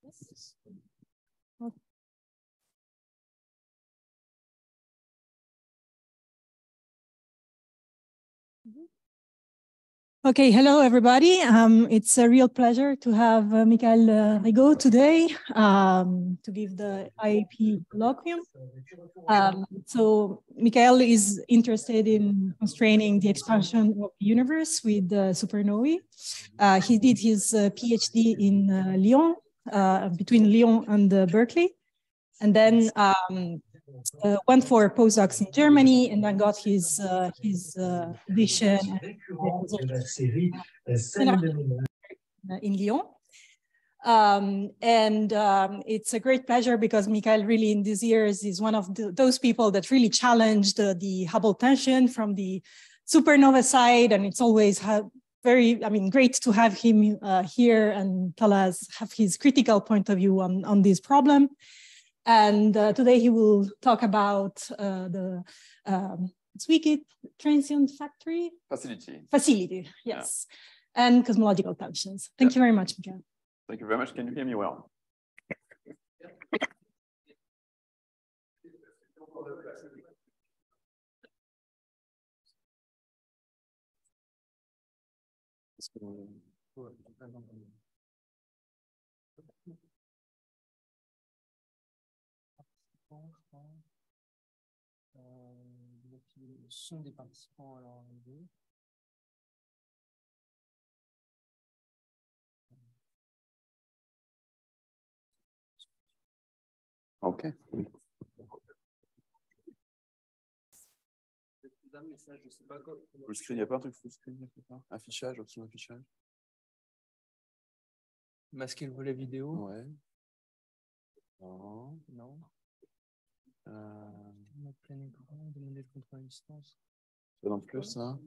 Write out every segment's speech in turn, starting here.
Yes. Okay, hello everybody. It's a real pleasure to have Mickael Rigault today to give the IAP colloquium. So Mickael is interested in constraining the expansion of the universe with supernovae. He did his PhD in Lyon, between Lyon and Berkeley, and then went for postdocs in Germany, and then got his edition in Lyon. It's a great pleasure because Mickael really in these years is one of those people that really challenged the Hubble-tension from the supernova side, and it's always great to have him here and have his critical point of view on this problem. And today he will talk about the Zwicky Transient Facility, yes, yeah. And cosmological tensions. Thank you very much, Mickael. Thank you very much. Can you hear me well? Le son des participants alors enlevé. OK. Full screen, il n'y a pas un truc full screen, affichage, option affichage. Masquer le volet vidéo. Ouais. Non. Non. Plein écran, demander le contrôle à distance. C'est dans le plus, ça.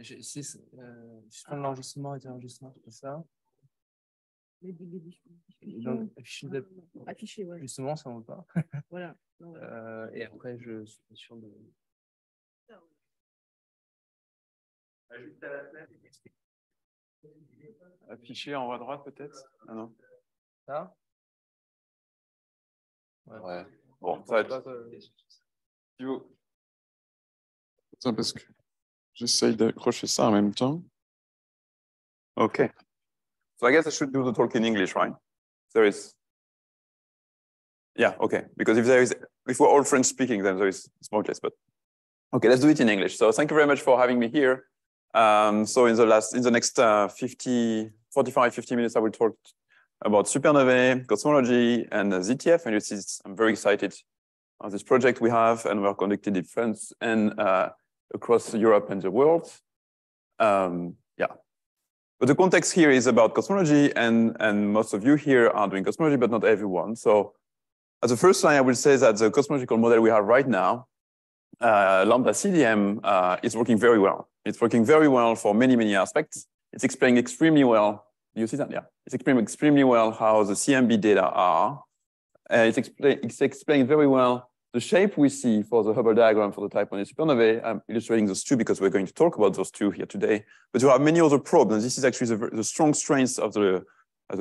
Suspendre l'enregistrement et l'enregistrement, c'est ça. Donc, afficher, ouais. Justement, ça ne va pas. Voilà. Et après, je suis sûr de. Afficher en haut à droite, peut-être? Ah non. Ça? Ouais. Bon, ça va être. Attends, parce que j'essaye d'accrocher ça en même temps. Okay. So I guess I should do the talk in English, right? There is. Yeah, okay. Because if we're all French speaking, then there is pointless. But okay, let's do it in English. So thank you very much for having me here. So in the next 45-50 minutes, I will talk about supernovae, cosmology, and ZTF. And you see, I'm very excited on this project we have, and we're conducted in France and across Europe and the world. Yeah. But the context here is about cosmology, and most of you here are doing cosmology, but not everyone. So as a first line, I will say that the cosmological model we have right now, Lambda-CDM, is working very well. It's working very well for many, many aspects. It's explaining extremely well. Do you see that? Yeah. It's explaining extremely well how the CMB data are. It's explaining very well the shape we see for the Hubble diagram for the Type Ia Supernovae. I'm illustrating those two because we're going to talk about those two here today. But you have many other problems. This is actually the strong strength of the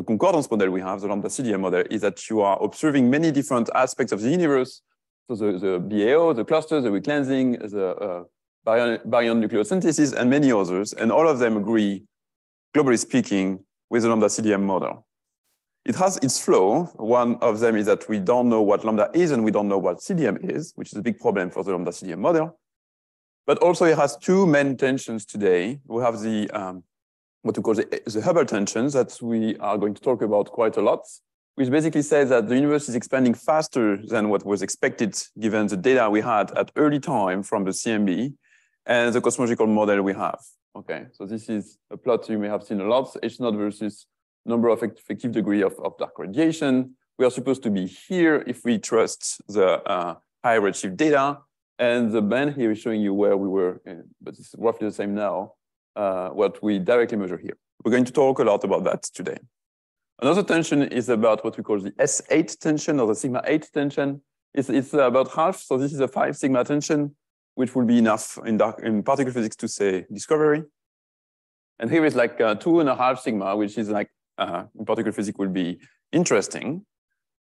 concordance model we have, the Lambda-CDM model, is that you are observing many different aspects of the universe. So the BAO, the clusters, the recleansing, the baryon nucleosynthesis, and many others. And all of them agree, globally speaking, with the Lambda-CDM model. It has its flaw. One of them is that we don't know what lambda is and we don't know what CDM is, which is a big problem for the Lambda-CDM model. But also it has two main tensions today. We have the what we call the Hubble-tension that we are going to talk about quite a lot, which basically says that the universe is expanding faster than what was expected given the data we had at early time from the CMB and the cosmological model we have. Okay, so this is a plot you may have seen a lot, H0 versus number of effective degree of dark radiation. We are supposed to be here if we trust the high redshift data. And the band here is showing you where we were, but it's roughly the same now, what we directly measure here. We're going to talk a lot about that today. Another tension is about what we call the S8 tension or the sigma 8 tension. It's about half, so this is a 5 sigma tension, which will be enough in particle physics to say discovery. And here is like 2.5 sigma, which is like in particle physics will be interesting.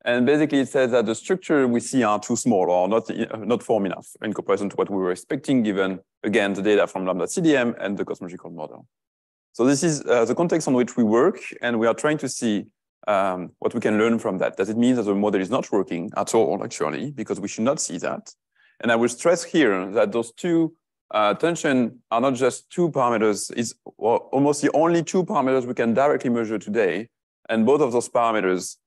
And basically, it says that the structure we see are too small or not form enough in comparison to what we were expecting, given, again, the data from Lambda-CDM and the cosmological model. So this is the context on which we work, and we are trying to see what we can learn from that. Does it mean that the model is not working at all, actually, because we should not see that? And I will stress here that those two tension are not just two parameters, it's almost the only two parameters we can directly measure today, and both of those parameters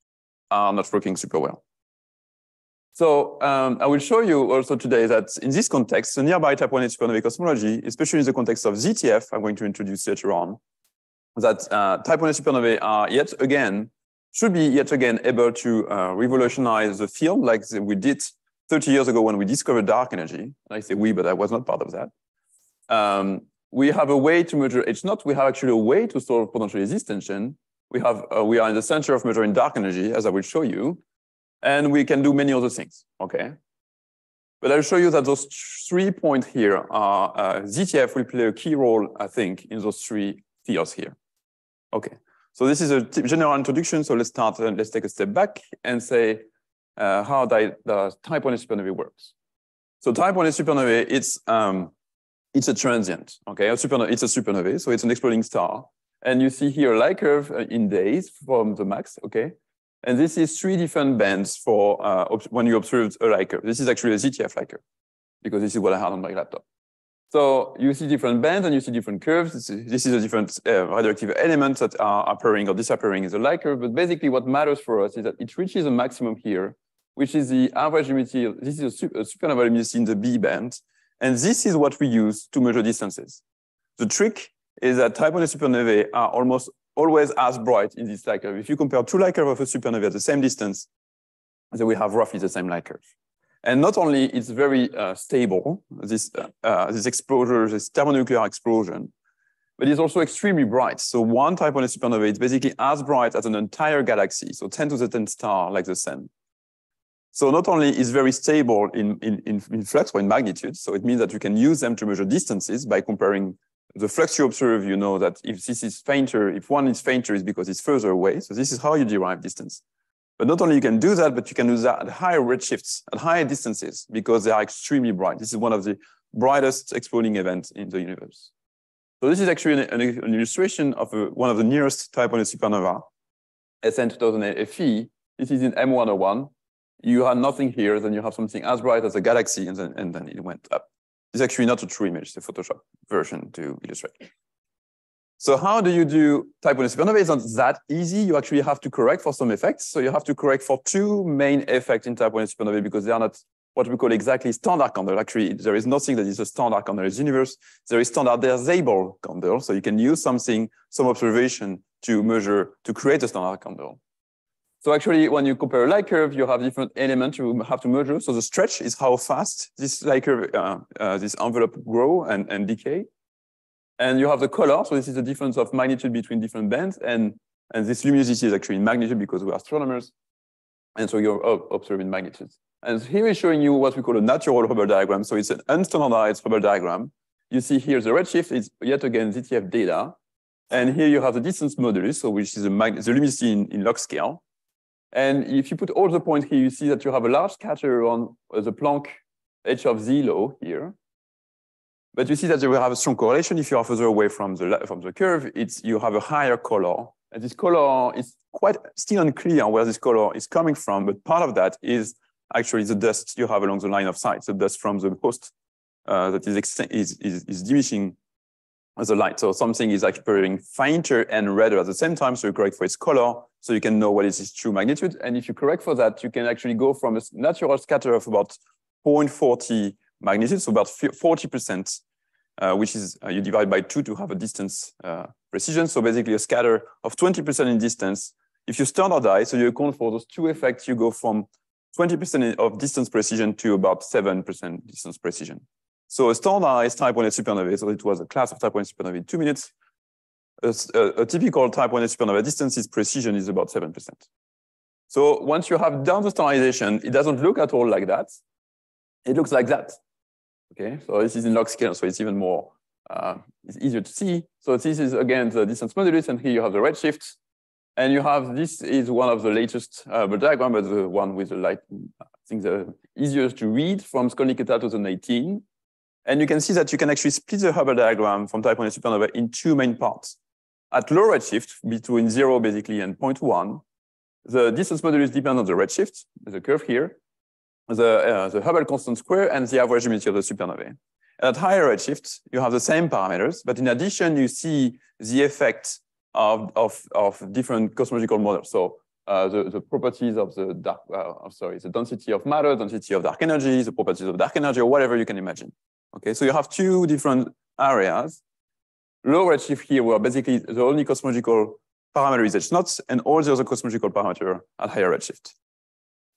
are not working super well. So I will show you also today that in this context, the nearby Type Ia Supernovae cosmology, especially in the context of ZTF, I'm going to introduce later on, that Type Ia Supernovae are should be yet again able to revolutionize the field like we did 30 years ago when we discovered dark energy. I say we, but I was not part of that. We have a way to measure H0. We have actually a way to solve potential resist tension. We are in the center of measuring dark energy, as I will show you, and we can do many other things, okay? But I'll show you that those 3 points here are, ZTF will play a key role, I think, in those 3 fields here. Okay, so this is a general introduction, so let's start, let's take a step back and say how the Type Ia Supernovae works. So Type Ia Supernovae, it's a transient, okay? It's a supernovae, so it's an exploding star. And you see here a light curve in days from the max, okay? And this is 3 different bands for when you observed a light curve. This is actually a ZTF light curve, because this is what I had on my laptop. So you see different bands and you see different curves. This is a different radioactive elements that are appearing or disappearing in the light curve. But basically what matters for us is that it reaches a maximum here, which is the average luminosity. This is a supernova luminosity in the B band. And this is what we use to measure distances. The trick is that Type Ia supernovae are almost always as bright in this light curve. If you compare 2 light curves of a supernova at the same distance, then we have roughly the same light curve. And not only it's very stable, this exposure, this thermonuclear explosion, but it's also extremely bright. So one Type Ia supernova is basically as bright as an entire galaxy, so 10 to the 10 star like the sun. So not only is very stable in flux or in magnitude, so it means that you can use them to measure distances by comparing the flux you observe. You know that if this is fainter, if one is fainter, it's because it's further away. So this is how you derive distance. But not only you can do that, but you can do that at higher redshifts, at higher distances, because they are extremely bright. This is one of the brightest exploding events in the universe. So this is actually an illustration of one of the nearest Type Ia supernova, SN 2008 FE. This is in M101. You have nothing here, then you have something as bright as a galaxy, and then it went up. It's actually not a true image, it's a Photoshop version to illustrate. So how do you do Type Ia supernovae? It's not that easy. You actually have to correct for some effects. So you have to correct for 2 main effects in Type Ia supernovae because they are not what we call exactly standard candle. Actually, there is nothing that is a standard candle in the universe. There is standardizable candle. So you can use some observation to measure, to create a standard candle. So actually, when you compare a light curve, you have different elements you have to measure. So the stretch is how fast this light curve, this envelope grow and decay. And you have the color. So this is the difference of magnitude between different bands. And this luminosity is actually in magnitude because we are astronomers. And so you're observing magnitudes. And here is showing you what we call a natural Hubble diagram. So it's an unstandardized Hubble diagram. You see here the redshift is yet again ZTF data. And here you have the distance modulus, so which is the luminosity in log scale. And if you put all the points here, you see that you have a large scatter on the Planck h of 0 here. But you see that you will have a strong correlation. If you are further away from the curve, you have a higher color. And this color is quite still unclear where this color is coming from, but part of that is actually the dust you have along the line of sight, the dust from the host that is diminishing the light. So something is appearing fainter and redder at the same time, so you correct for its color, so you can know what is its true magnitude. And if you correct for that, you can actually go from a natural scatter of about 0.40 magnitude, so about 40%, which is you divide by 2 to have a distance precision. So basically a scatter of 20% in distance. If you standardize, so you account for those 2 effects, you go from 20% of distance precision to about 7% distance precision. So a standardized Type Ia supernovae, so it was a class of Type Ia supernovae in 2 minutes. A typical Type Ia supernova distance precision is about 7%. So once you have done the standardization, it doesn't look at all like that. It looks like that. Okay, so this is in log scale, so it's even more, it's easier to see. So this is again the distance modulus, and here you have the redshift. And you have, this is one of the latest Hubble diagram, but the one with the light, I think the easiest to read from Skolnick et al. 2018. And you can see that you can actually split the Hubble diagram from Type Ia Supernova in two main parts. At low redshift, between 0 basically and 0.1, the distance modulus depends on the redshift, there's a curve here, the Hubble constant square, and the average luminosity of the supernovae. And at higher redshift, you have the same parameters, but in addition, you see the effect of different cosmological models. So the properties of the the density of matter, density of dark energy, the properties of dark energy, or whatever you can imagine. Okay, so you have two different areas. Low redshift here, where basically the only cosmological parameter is H0, and all the other cosmological parameter at higher redshift.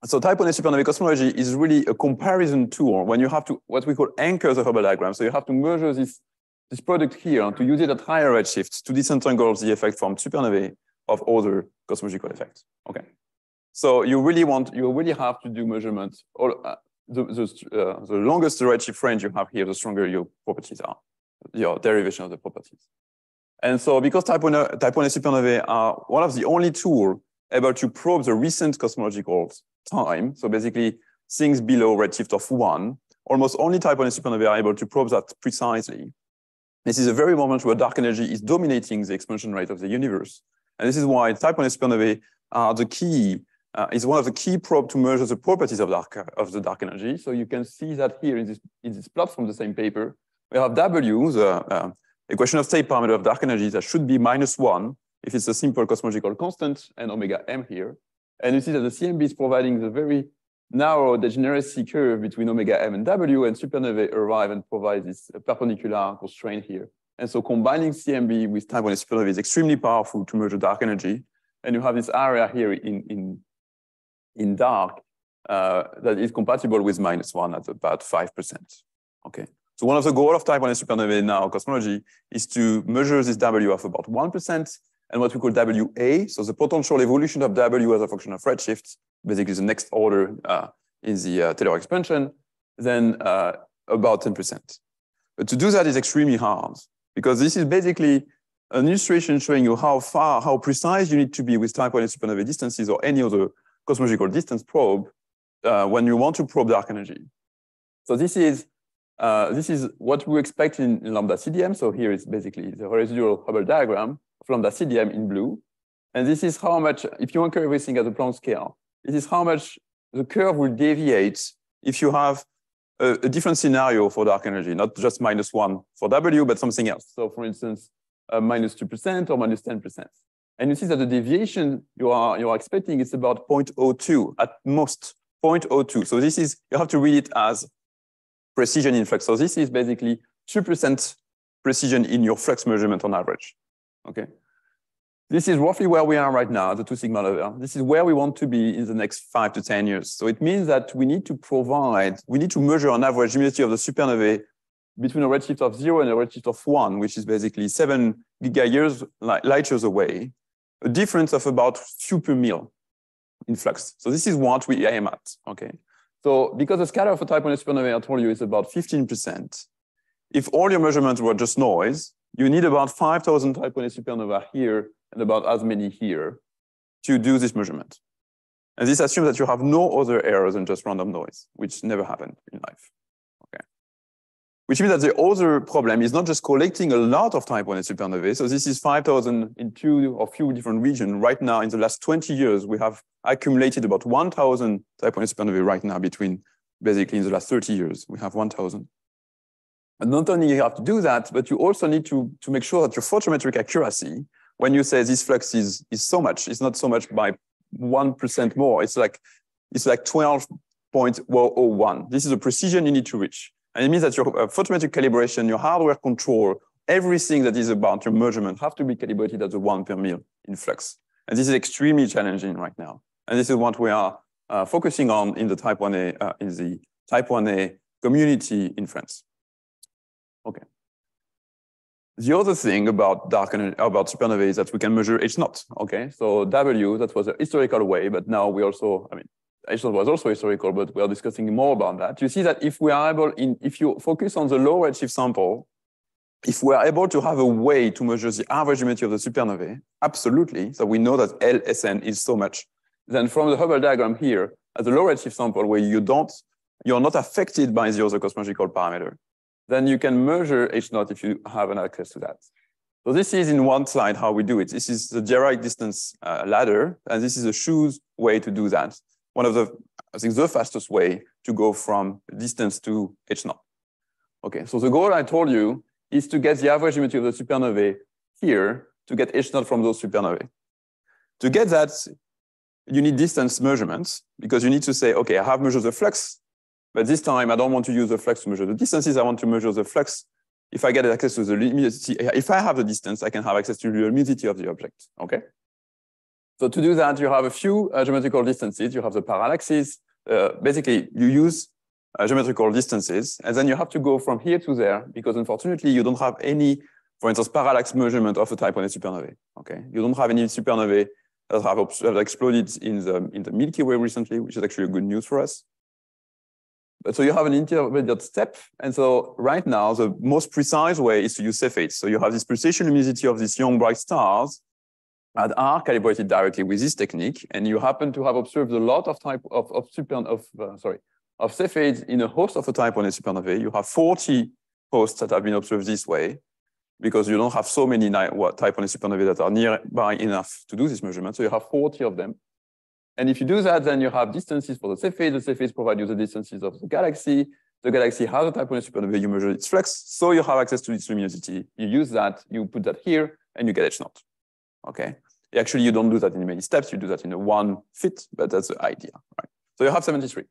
So Type Ia Supernovae cosmology is really a comparison tool when you have to, what we call anchor the Hubble diagram. So you have to measure this product here and to use it at higher redshift to disentangle the effect from supernovae of other cosmological effects. Okay. So you really have to do measurements. The longest the redshift range you have here, the stronger your properties are, your derivation of the properties. And so because Type Ia Supernovae are one of the only tools able to probe the recent cosmological time, so basically things below redshift of 1, almost only Type Ia Supernovae are able to probe that precisely. This is a very moment where dark energy is dominating the expansion rate of the universe. And this is why Type Ia Supernovae are the key, is one of the key probes to measure the properties of the dark energy. So you can see that here in this plot from the same paper, we have W, the equation of state parameter of dark energy that should be -1 if it's a simple cosmological constant, and omega m here. And you see that the CMB is providing the very narrow degeneracy curve between omega m and W, and supernovae arrive and provide this perpendicular constraint here. And so combining CMB with Type Ia supernovae is extremely powerful to measure dark energy. And you have this area here in dark that is compatible with -1 at about 5%. Okay. So one of the goals of Type Ia supernovae now cosmology is to measure this W of about 1% and what we call WA. So the potential evolution of W as a function of redshift, basically the next order in the Taylor expansion, then about 10%. But to do that is extremely hard because this is basically an illustration showing you how precise you need to be with Type Ia supernovae distances or any other cosmological distance probe when you want to probe dark energy. So this is what we expect in Lambda-CDM. So here is basically the residual Hubble diagram of Lambda-CDM in blue. And this is how much, if you anchor everything at the Planck scale, this is how much the curve will deviate if you have a different scenario for dark energy, not just -1 for W, but something else. So for instance, -2% or -10%. And you see that the deviation you are expecting is about 0.02, at most 0.02. So this is, you have to read it as precision in flux. So this is basically 2% precision in your flux measurement on average. Okay. This is roughly where we are right now, the 2 sigma level. This is where we want to be in the next 5 to 10 years. So it means that we need to measure an average luminosity of the supernovae between a redshift of 0 and a redshift of 1, which is basically 7 light years away, a difference of about few per mil in flux. So this is what we aim at, okay? So because the scalar of a Type Ia supernovae, I told you, is about 15%, if all your measurements were just noise, you need about 5,000 Type Ia supernovae here and about as many here to do this measurement. And this assumes that you have no other errors than just random noise, which never happened in life. Okay. Which means that the other problem is not just collecting a lot of Type Ia supernovae. So this is 5,000 in 2 or few different regions. Right now, in the last 20 years, we have accumulated about 1,000 Type Ia supernovae right now between, basically in the last 30 years, we have 1,000. And not only you have to do that, but you also need to make sure that your photometric accuracy, when you say this flux is so much, it's not so much by 1% more, it's like 12.001. This is a precision you need to reach. And it means that your photometric calibration, your hardware control, everything that is about your measurement have to be calibrated at the 1 per mil in flux. And this is extremely challenging right now. And this is what we are focusing on in the Type Ia community in France. Okay. The other thing about supernovae is that we can measure H0. Okay, so W, that was a historical way, but now we also, H0 was also historical, but we are discussing more about that. You see that if we are able, if you focus on the low redshift sample, if we are able to have a way to measure the average geometry of the supernovae, absolutely, so we know that LSN is so much, then from the Hubble diagram here, as a low redshift sample where you're not affected by the other cosmological parameter, then you can measure H0 if you have an access to that. So this is in one slide how we do it. This is the direct distance ladder, and this is a shoes way to do that. One of the, I think, the fastest way to go from distance to H0. Okay, so the goal I told you is to get the average geometry of the supernovae here to get H0 from those supernovae. To get that, you need distance measurements because you need to say, okay, I have measured the flux, but this time I don't want to use the flux to measure the distances. I want to measure the flux. If I get access to the luminosity, if I have the distance, I can have access to the luminosity of the object, okay? So to do that, you have a few geometrical distances. You have the parallaxes. Basically, you use geometrical distances, and then you have to go from here to there because unfortunately you don't have any, for instance, parallax measurement of a Type Ia supernovae. Okay, you don't have any supernovae that have exploded in the Milky Way recently, which is actually good news for us. But so you have an intermediate step, and so right now the most precise way is to use Cepheids. So you have this precision luminosity of these young bright stars that are calibrated directly with this technique, and you happen to have observed a lot of of Cepheids in a host of a Type Ia supernovae. You have 40 hosts that have been observed this way because you don't have so many Type Ia supernovae that are nearby enough to do this measurement. So you have 40 of them. And if you do that, then you have distances for the Cepheids. The Cepheids provide you the distances of the galaxy. The galaxy has a Type Ia supernovae. You measure its flux, so you have access to its luminosity. You use that, you put that here, and you get H0. Okay. Actually, you don't do that in many steps. You do that in a one fit, but that's the idea, right? So you have 73.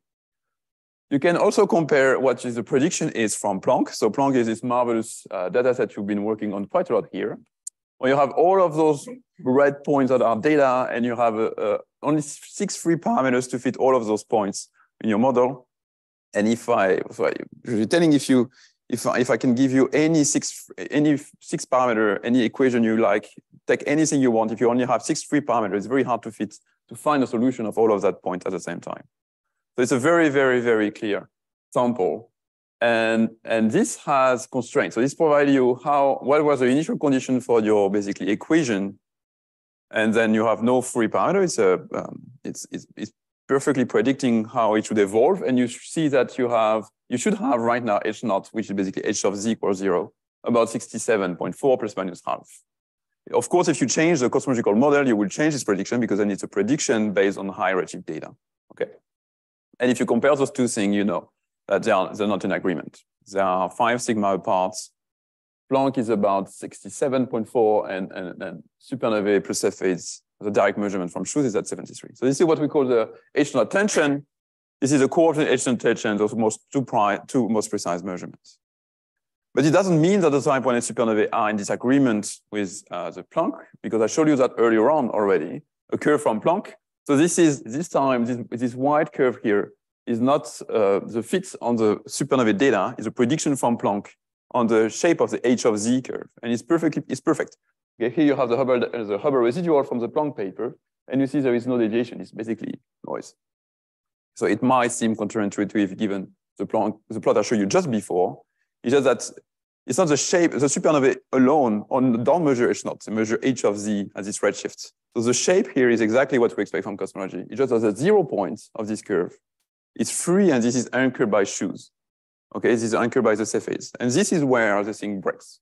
You can also compare what the prediction is from Planck. So Planck is this marvelous data set you've been working on quite a lot here, where you have all of those red points that are data, and you have only 6 free parameters to fit all of those points in your model. And if I can give you any six parameter, any equation you like, take anything you want. If you only have 6 free parameters, it's very hard to find a solution of all of that point at the same time. So it's a very, very, very clear sample. And this has constraints. So this provides you what was the initial condition for your basically equation. And then you have no free parameter. It's perfectly predicting how it should evolve. And you see that you should have right now H0, which is basically H of z equals 0, about 67.4 plus minus half. Of course, if you change the cosmological model, you will change this prediction because then it's a prediction based on high redshift data. Okay. And if you compare those two things, you know that they're not in agreement. There are 5 sigma apart. Planck is about 67.4, and supernovae plus Cepheids, the direct measurement from shoes is at 73. So this is what we call the H0 tension. This is a coordinate H0 tension, those two most precise measurements. But it doesn't mean that the Type Ia supernovae are in disagreement with the Planck, because I showed you that earlier on already, a curve from Planck. So this white curve here is not the fit on the supernovae data, it's a prediction from Planck on the shape of the H of z curve, and it's perfect. Okay, here you have the Hubble residual from the Planck paper, and you see there is no deviation. It's basically noise. So it might seem counterintuitive given the plot I showed you just before. It's just that it's not the shape, the supernovae alone don't measure H0, they measure H of z at this redshift. So the shape here is exactly what we expect from cosmology. It's just that the 0 points of this curve is free, and this is anchored by shoes. Okay, this is anchored by the Cepheids. And this is where the thing breaks.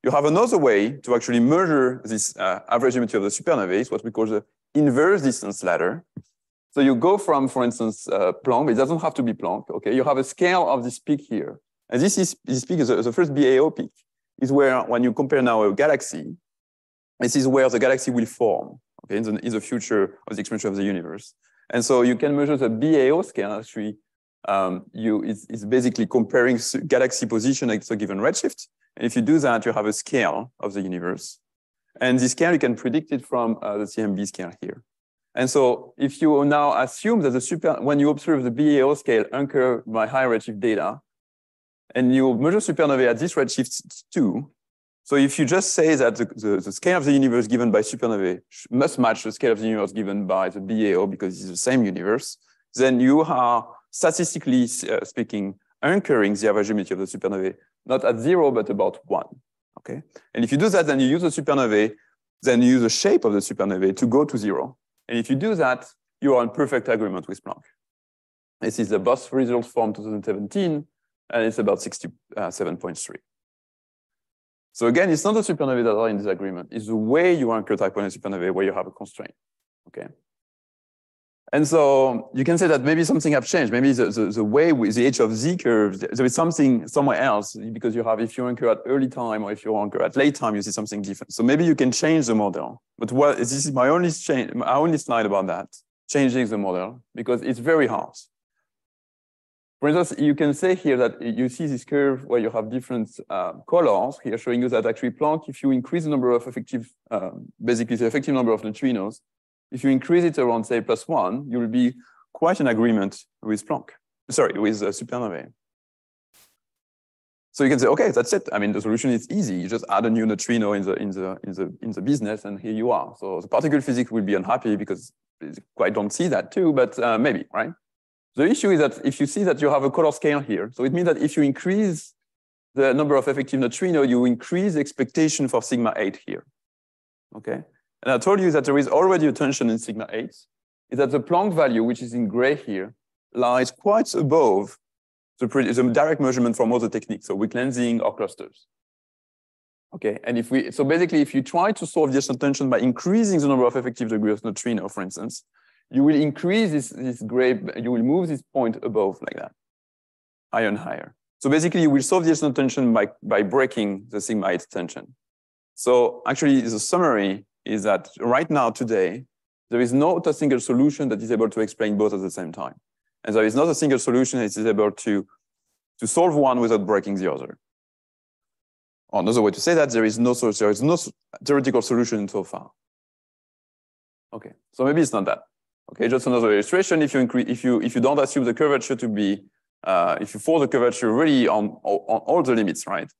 You have another way to actually measure this average geometry of the supernovae, is what we call the inverse distance ladder. So you go from, for instance, Planck, but it doesn't have to be Planck. Okay, you have a scale of this peak here. And this peak is the first BAO peak, is where, when you compare now a galaxy, this is where the galaxy will form, okay, in the future of the expansion of the universe. And so you can measure the BAO scale, actually. It's basically comparing galaxy position at a given redshift. And if you do that, you have a scale of the universe. And this scale, you can predict it from the CMB scale here. And so if you now assume that when you observe the BAO scale anchored by high redshift data, and you measure supernovae at this redshift too, so if you just say that the scale of the universe given by supernovae must match the scale of the universe given by the BAO because it's the same universe, then you are, statistically speaking, anchoring the average geometry of the supernovae, not at 0, but about 1. okay? And if you do that, then you use the supernovae, then you use the shape of the supernovae to go to 0. And if you do that, you are in perfect agreement with Planck. This is the Boss result from 2017, and it's about 67.3. So again, it's not the supernovae that are in disagreement. It's the way you anchor Type Ia supernovae where you have a constraint, okay? And so you can say that maybe something has changed. Maybe the way with the h of z curve, there is something somewhere else because you have, if you anchor at early time or if you anchor at late time, you see something different. So maybe you can change the model. But this is my only slide about that, changing the model, because it's very hard. For instance, you can say here that you see this curve where you have different colors here showing you that actually Planck, if you increase the number of effective, basically the effective number of neutrinos, if you increase it around, say, +1, you will be quite in agreement with Planck, sorry, with supernovae. So you can say, okay, that's it. I mean, the solution is easy. You just add a new neutrino in the business, and here you are. So the particle physics will be unhappy because they quite don't see that too, but maybe, right? The issue is that if you see that you have a color scale here, so it means that if you increase the number of effective neutrino, you increase the expectation for sigma 8 here, okay? And I told you that there is already a tension in sigma 8, is that the Planck value, which is in gray here, lies quite above the direct measurement from other techniques, so weak lensing or clusters. Okay, and so basically, if you try to solve this tension by increasing the number of effective degrees of neutrino, for instance, you will increase this gray, you will move this point above like that, higher and higher. So basically, you will solve this tension by breaking the sigma 8 tension. So actually, the summary is that right now, today, there is not a single solution that is able to explain both at the same time. And there is not a single solution that is able to solve one without breaking the other. Or another way to say that, there is no theoretical solution so far. Okay, so maybe it's not that. Okay, just another illustration. If you don't assume the curvature to be, if you force the curvature really on all the limits, right?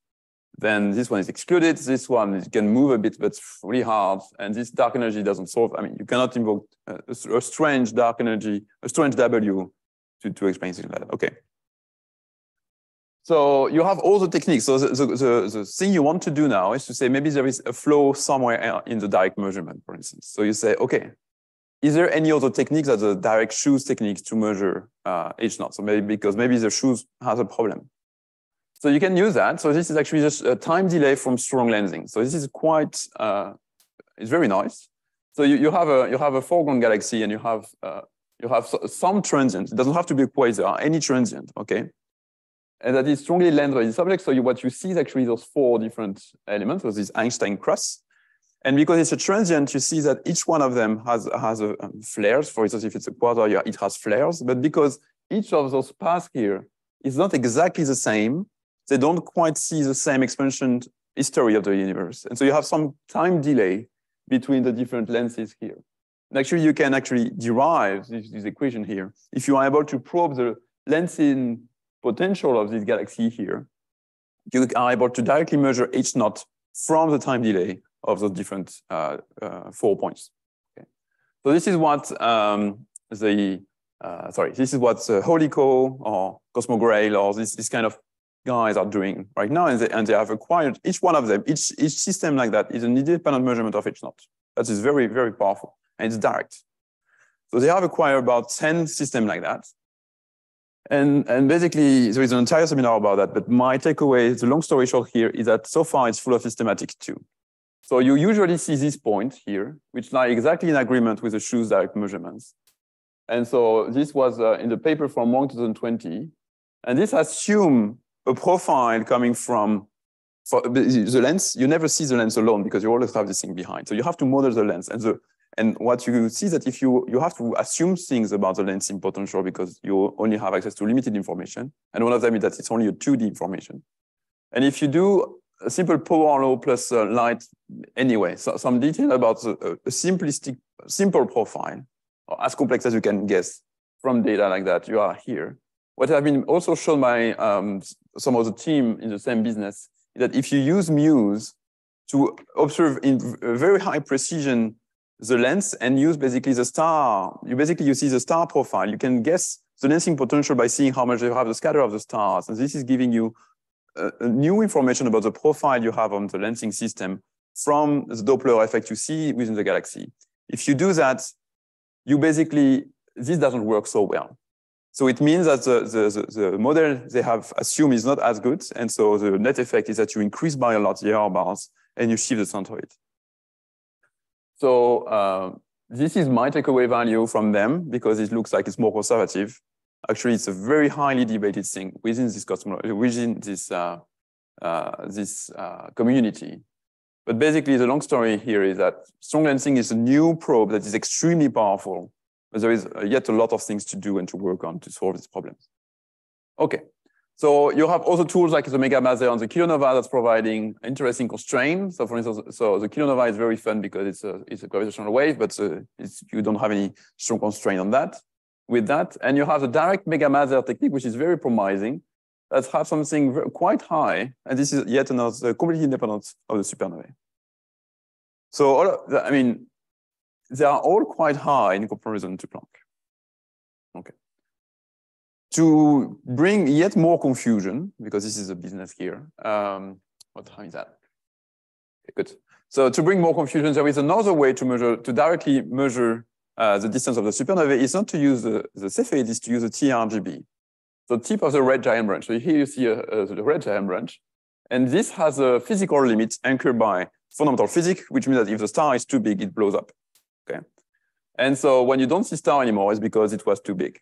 Then this one is excluded. This one can move a bit, but it's really hard. And this dark energy doesn't solve. I mean, you cannot invoke a strange dark energy, a strange W to explain things like that. Okay. So you have all the techniques. So the thing you want to do now is to say maybe there is a flow somewhere in the direct measurement, for instance. So you say, okay, is there any other technique that's a direct shoes technique to measure H0? So maybe the shoes has a problem. So you can use that. So this is actually just a time delay from strong lensing. So this is quite, it's very nice. So you have a foreground galaxy and you have some transient. It doesn't have to be a quasar, any transient, okay? And that is strongly lensed by the subject. So what you see is actually those 4 different elements, so this Einstein cross. And because it's a transient, you see that each one of them has flares. For instance, if it's a quasar, it has flares. But because each of those paths here is not exactly the same, they don't quite see the same expansion history of the universe. And so you have some time delay between the different lenses here. And actually, you can actually derive this equation here. If you are able to probe the lensing potential of this galaxy here, you are able to directly measure H0 from the time delay of those different 4 points. Okay. So this is what this is what Holico or Cosmograil or this kind of guys are doing right now, and they have acquired each one of them. Each system like that is an independent measurement of H0. That is very, very powerful, and it's direct. So they have acquired about 10 systems like that. And basically, there is an entire seminar about that, but my takeaway, the long story short here, is that so far it's full of systematic too. So you usually see this point here, which lie exactly in agreement with the shoes direct measurements. And so this was in the paper from Wang 2020. And this assumes a profile coming from the lens. You never see the lens alone because you always have this thing behind. So you have to model the lens. And what you see is that if you have to assume things about the lensing potential because you only have access to limited information. And one of them is that it's only a 2D information. And if you do a simple power law plus light anyway, so some detail about a simple profile, or as complex as you can guess from data like that, you are here. What has been also shown by some of the team in the same business is that if you use Muse to observe in very high precision the lens and use basically the star, you see the star profile, you can guess the lensing potential by seeing how much they have the scatter of the stars. And this is giving you new information about the profile you have on the lensing system from the Doppler effect you see within the galaxy. If you do that, you basically, this doesn't work so well. So it means that the model they have assumed is not as good. And so the net effect is that you increase by a lot the error bars and you shift the centroid. So this is my takeaway value from them because it looks like it's more conservative. Actually, it's a very highly debated thing within this community. But basically, the long story here is that strong lensing is a new probe that is extremely powerful, but there is yet a lot of things to do and to work on to solve these problems. Okay, so you have also tools like the mega maser and the kilonova that's providing interesting constraints. So for instance, so the kilonova is very fun because it's a gravitational wave, but you don't have any strong constraint on that. With that, and you have the direct mega maser technique, which is very promising. That have something quite high, and this is yet another completely independent of the supernovae. So, I mean, they are all quite high in comparison to Planck. Okay. To bring yet more confusion, because this is a business here, what time is that? Okay, good. So to bring more confusion, there is another way to measure, to directly measure the distance of the supernovae. It's not to use the Cepheid, it's to use the TRGB. The tip of the red giant branch. So here you see the red giant branch. And this has a physical limit anchored by fundamental physics, which means that if the star is too big, it blows up. Okay. And so when you don't see star anymore, it's because it was too big.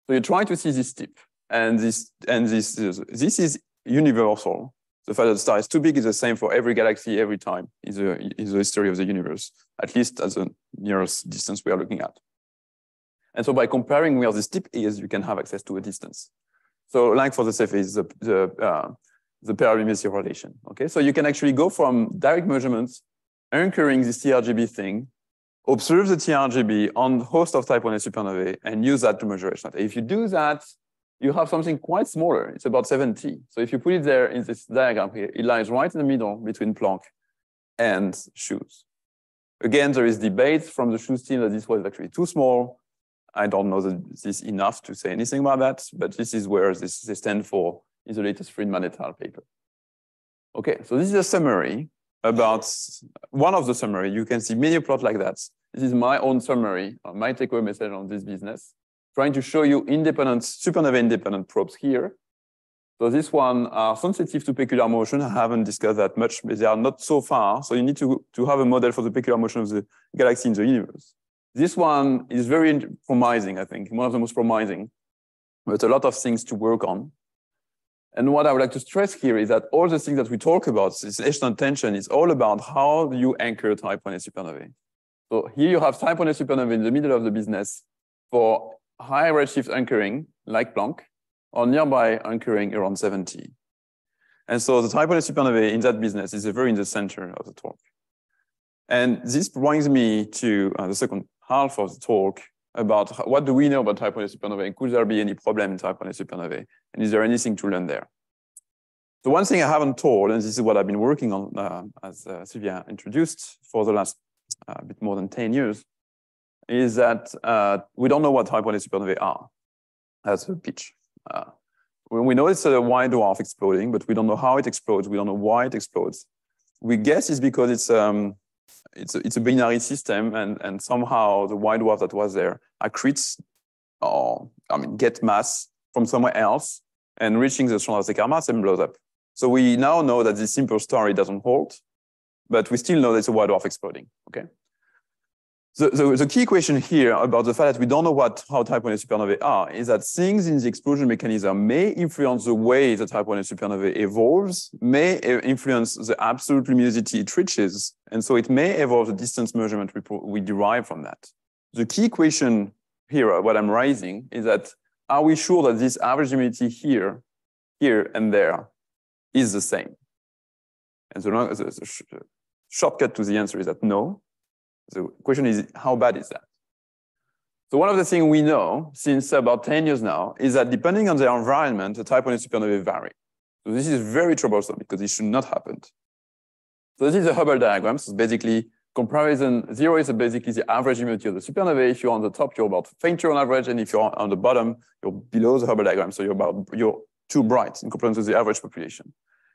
So you try to see this tip. And this is universal. The fact that the star is too big is the same for every galaxy, every time in the history of the universe, at least as the nearest distance we are looking at. And so by comparing where this tip is, you can have access to a distance. So like for the Cepheid is the perimeter relation. Okay, so you can actually go from direct measurements, anchoring this TRGB thing, observe the TRGB on the host of Type Ia supernovae, and use that to measure H0. If you do that, you have something quite smaller. It's about 70. So if you put it there in this diagram here, it lies right in the middle between Planck and Schutz. Again, there is debate from the Schutz team that this was actually too small. I don't know that this is enough to say anything about that, but this is where they stand for in the latest Friedman et al. Paper. Okay, so this is a summary about one of the summary. You can see many plots like that. This is my own summary, my takeaway message on this business, trying to show you independent, supernovae independent probes here. So this one are sensitive to peculiar motion. I haven't discussed that much, but they are not so far. So you need to have a model for the peculiar motion of the galaxy in the universe. This one is very promising, I think, one of the most promising, but a lot of things to work on. And what I would like to stress here is that all the things that we talk about, this H0 tension, is all about how do you anchor Type Ia supernovae. So here you have Type Ia supernovae in the middle of the business for high redshift anchoring, like Planck, or nearby anchoring around 70. And so the Type Ia supernovae in that business is very in the center of the talk. And this brings me to the second half of the talk about what do we know about Type Ia supernovae, and could there be any problem in Type Ia supernovae, and is there anything to learn there? The one thing I haven't told, and this is what I've been working on, as Sylvia introduced, for the last bit more than 10 years, is that we don't know what Type Ia supernovae are as a pitch. We know it's a white dwarf exploding, but we don't know how it explodes. We don't know why it explodes. We guess it's because it's a binary system, and somehow the white dwarf that was there accretes, or get mass from somewhere else, and reaching the Chandrasekhar mass and blows up. So we now know that this simple story doesn't hold, but we still know that it's a white dwarf exploding. Okay. So the key question here about the fact that we don't know how Type Ia supernovae are is that things in the explosion mechanism may influence the way the Type Ia supernovae evolves, may influence the absolute luminosity it reaches, and so it may evolve the distance measurement we derive from that. The key question here, what I'm raising, is that are we sure that this average luminosity here, and there is the same? And the shortcut to the answer is that no. The question is, how bad is that? So one of the things we know since about 10 years now is that depending on their environment, the Type Ia supernovae vary. So this is very troublesome because it should not happen. So this is a Hubble diagram. So it's comparison, 0 is basically the average luminosity of the supernovae. If you're on the top, you're about fainter on average, and if you're on the bottom, you're below the Hubble diagram. So you're too bright in comparison to the average population.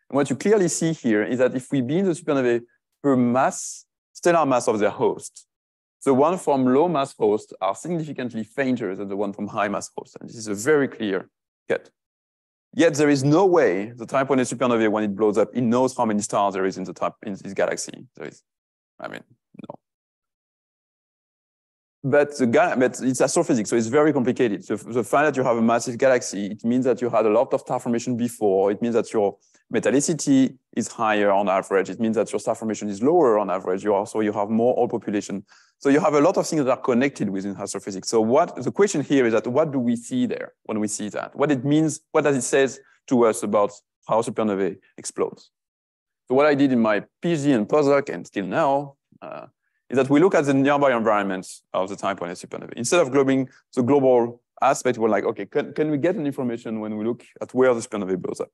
And what you clearly see here is that if we beam the supernovae per mass, stellar mass of their host, the one from low mass host are significantly fainter than the one from high mass host. And this is a very clear cut. Yet there is no way the Type Ia supernovae, when it blows up, it knows how many stars there is in this galaxy. There is, I mean, no. But it's astrophysics, so it's very complicated. So the fact that you have a massive galaxy, it means that you had a lot of star formation before. It means that your metallicity is higher on average. It means that your star formation is lower on average. You have more old population. So you have a lot of things that are connected within astrophysics. So the question here is that what do we see there when we see that? What it means, what does it say to us about how supernovae explodes? So what I did in my PhD and postdoc, and still now, is that we look at the nearby environment of the Type Ia supernovae. Instead of globing the global aspect, we're like, okay, can we get an information when we look at where the supernovae blows up?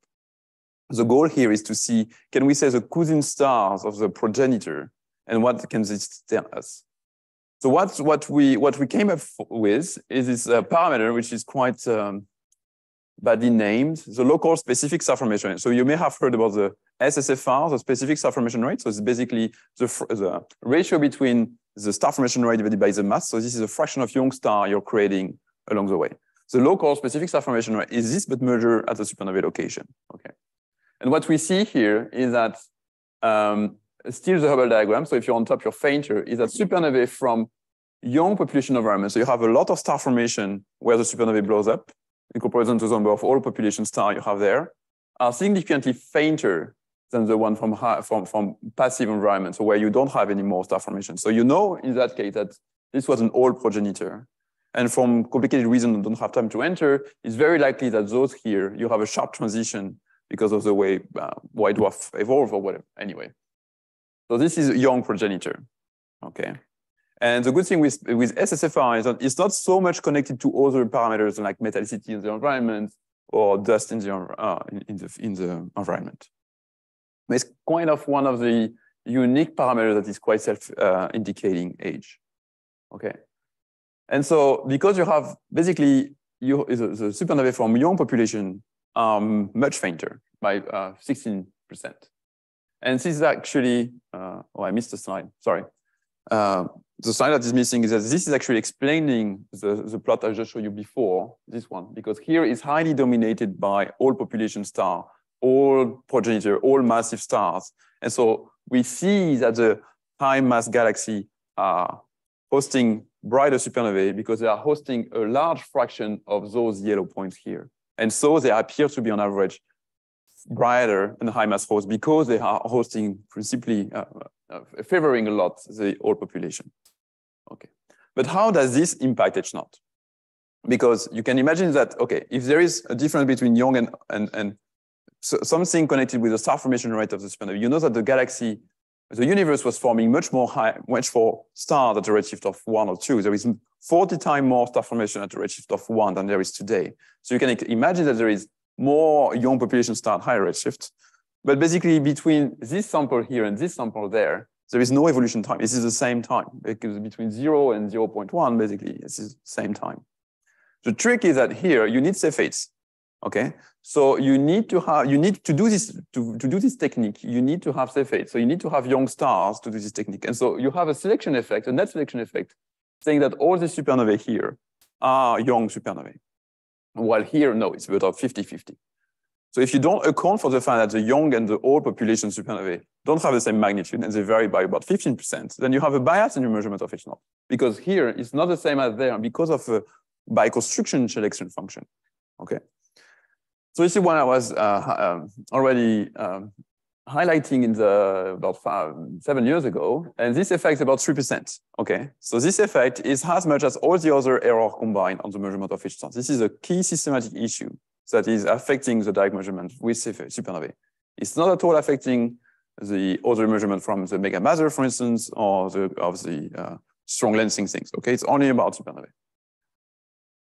The goal here is to see, can we say the cousin stars of the progenitor, and what can this tell us? So what we came up with is this parameter, which is quite badly named, the local specific star formation rate. So you may have heard about the SSFR, the specific star formation rate. So it's basically the ratio between the star formation rate divided by the mass. So this is a fraction of young star you're creating along the way. The local specific star formation rate is this, but measured at the supernovae location. Okay. And what we see here is that still the Hubble diagram. So if you're on top, you're fainter, is that supernovae from young population environments. So you have a lot of star formation where the supernovae blows up in comparison to the number of all population star you have there, are significantly fainter than the one from passive environments, so where you don't have any more star formation. So you know in that case that this was an old progenitor. And from complicated reasons I don't have time to enter, it's very likely that those here, you have a sharp transition because of the way white dwarf evolved or whatever. Anyway, so this is a young progenitor, okay? And the good thing with SSFR is that it's not so much connected to other parameters like metallicity in the environment or dust in the environment. But it's kind of one of the unique parameters that is quite self-indicating age, okay? And so because you have basically the supernovae from young population much fainter by 16%. And this is actually, oh, I missed a slide, sorry. The slide that is missing is that this is actually explaining the plot I just showed you before, this one, because here is highly dominated by all population star, all progenitor, all massive stars. And so we see that the high mass galaxy are hosting brighter supernovae because they are hosting a large fraction of those yellow points here. And so they appear to be on average brighter than high mass hosts because they are hosting principally favoring a lot the old population. Okay, but how does this impact H0? Because you can imagine that, okay, if there is a difference between young and so something connected with the star formation rate of the supernovae, you know that the galaxy, the universe was forming much more stars at the redshift of 1 or 2. There is 40 times more star formation at the redshift of 1 than there is today. So you can imagine that there is more young population star at higher redshift. But basically between this sample here and this sample there is no evolution time. This is the same time, because between 0 and 0.1, basically, this is the same time. The trick is that here you need Cepheids. Okay, so you need to do this technique. You need to have Cepheids. So you need to have young stars to do this technique. And so you have a selection effect, a net selection effect, saying that all the supernovae here are young supernovae. While here, no, it's about 50-50. So if you don't account for the fact that the young and the old population supernovae don't have the same magnitude and they vary by about 15%, then you have a bias in your measurement of H0. Because here it's not the same as there because of a biconstruction selection function. Okay. So this is what I was already highlighting in about 7 years ago, and this effect is about 3%. Okay, so this effect is as much as all the other errors combined on the measurement of H0. This is a key systematic issue that is affecting the direct measurement with supernovae. It's not at all affecting the other measurement from the mega maser, for instance, or the strong lensing things. Okay, it's only about supernovae.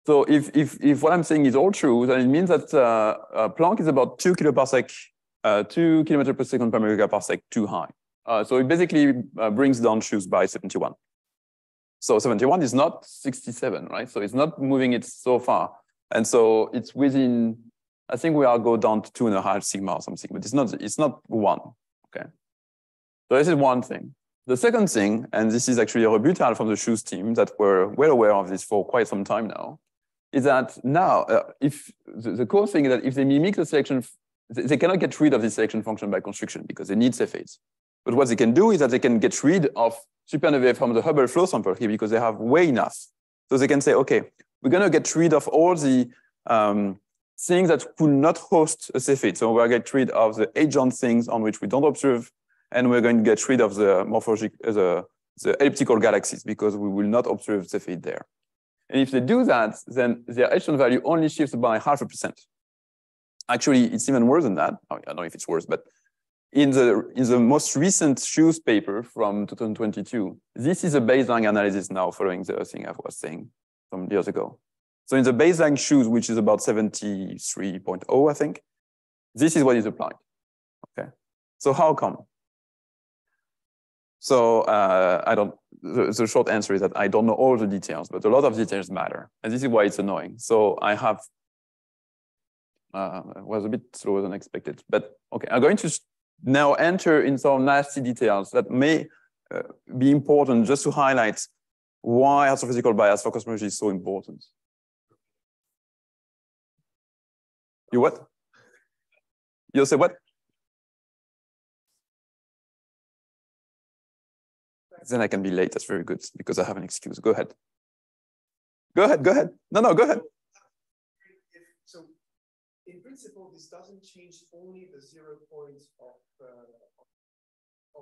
So if what I'm saying is all true, then it means that Planck is about 2 kiloparsec, 2 kilometers per second per megaparsec too high. So it basically brings down shoes by 71. So 71 is not 67, right? So it's not moving it so far. And so it's within I think we are go down to 2.5 sigma or something, but it's not 1. Okay. So this is one thing. The second thing, and this is actually a rebuttal from the shoes team that were well aware of this for quite some time now, is that now, if the core thing is that if they mimic the selection, they cannot get rid of the selection function by construction because they need Cepheids. But what they can do is that they can get rid of supernovae from the Hubble flow sample here because they have way enough. So they can say, okay, we're going to get rid of all the things that could not host a Cepheid. So we're going to get rid of the adjacent things on which we don't observe, and we're going to get rid of the the elliptical galaxies because we will not observe Cepheid there. And if they do that, then their H1 value only shifts by 0.5%. Actually, it's even worse than that. I don't know if it's worse, but in the most recent shoes paper from 2022, this is a baseline analysis now following the thing I was saying some years ago. So in the baseline shoes, which is about 73.0, I think, this is what is applied. Okay. So how come? So the short answer is that I don't know all the details, but a lot of details matter. And this is why it's annoying. So I have, was a bit slower than expected, but okay, I'm going to now enter in some nasty details that may be important just to highlight why astrophysical bias for cosmology is so important. You what? You say what? Then I can be late. That's very good because I have an excuse. Go ahead. Go ahead. Go ahead. No, go ahead. So, in principle, this doesn't change only the 0 points of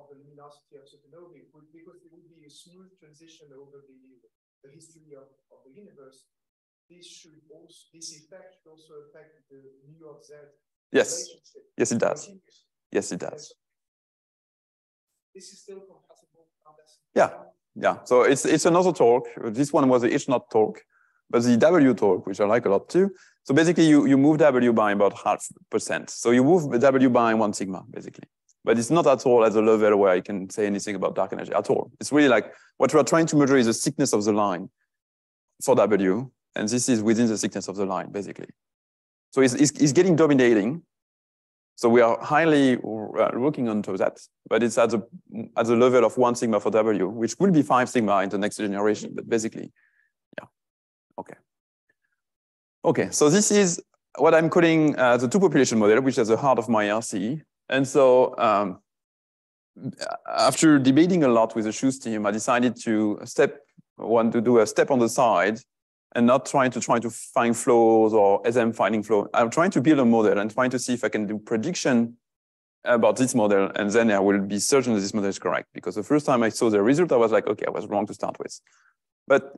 the luminosity of supernovae, because it would be a smooth transition over the history of the universe. This effect should also affect the New York Z. Yes. Yes, it does. Yes, it does. This is still compatible. Yeah. So it's another talk. This one was the H0 talk, but the W talk, which I like a lot too. So basically, you move W by about 0.5%. So you move W by 1 sigma, basically. But it's not at all at the level where I can say anything about dark energy at all. It's really like what we are trying to measure is the thickness of the line for W, and this is within the thickness of the line, basically. So it's getting dominating. So we are highly looking onto that, but it's at the level of 1 sigma for W, which will be 5 sigma in the next generation, but basically, yeah, okay. Okay, so this is what I'm calling the two population model, which is the heart of my RC. And so after debating a lot with the shoes team, I decided to do a step on the side and not trying to find flows or SM finding flow. I'm trying to build a model and trying to see if I can do prediction about this model, and then I will be certain that this model is correct. Because the first time I saw the result, I was like, okay, I was wrong to start with. But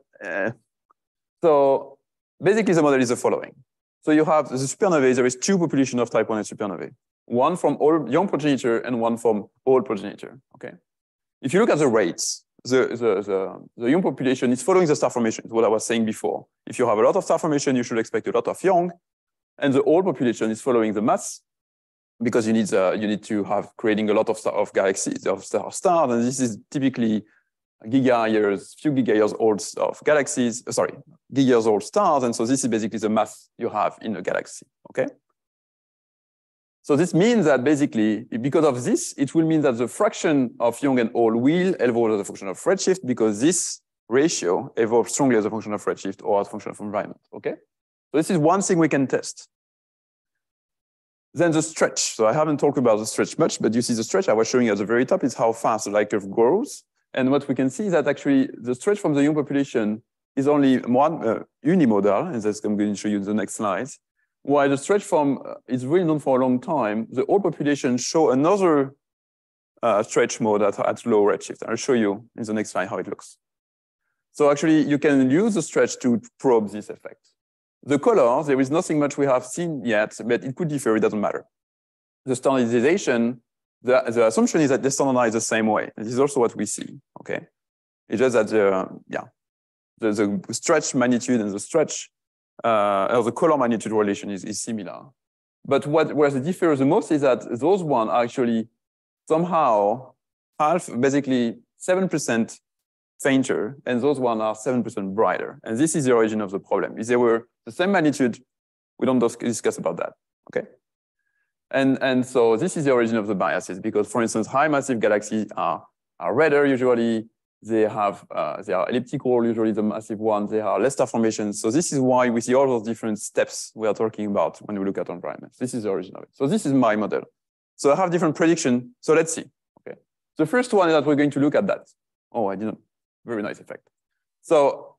so basically the model is the following. So you have the supernovae, there is 2 populations of type Ia supernovae. One from all young progenitor and one from old progenitor, okay? If you look at the rates, the young population is following the star formation, what I was saying before. If you have a lot of star formation, you should expect a lot of young, and the old population is following the mass, because you need to have creating a lot of galaxies, of stars, and this is typically few giga-years old of galaxies, giga-years old stars, and so this is basically the mass you have in a galaxy, okay? So this means that basically, because of this, it will mean that the fraction of young and old will evolve as a function of redshift, because this ratio evolves strongly as a function of redshift or as a function of environment, okay? So this is one thing we can test. Then the stretch. So I haven't talked about the stretch much, but you see the stretch I was showing you at the very top is how fast the light curve grows. And what we can see is that actually the stretch from the young population is only one unimodal, and that's I'm going to show you in the next slides. While the stretch from is really known for a long time, the old population show another stretch mode at low redshift. I'll show you in the next slide how it looks. So actually, you can use the stretch to probe this effect. The colors, there is nothing much we have seen yet, but it could differ, it doesn't matter. The standardization, the assumption is that they standardize the same way. This is also what we see, okay? It's just that, the stretch magnitude and the stretch, or the color magnitude relation is similar. But where the differs the most is that those ones are actually somehow basically 7% fainter, and those ones are 7% brighter. And this is the origin of the problem. If they were the same magnitude, we don't discuss about that, okay? And so this is the origin of the biases, because for instance, high massive galaxies are redder usually, they are elliptical, usually the massive ones, they are less star formations. So this is why we see all those different steps we are talking about when we look at environments. This is the origin of it. So this is my model. So I have different predictions. So let's see, okay? The first one is that we're going to look at that. Oh, I didn't, very nice effect. So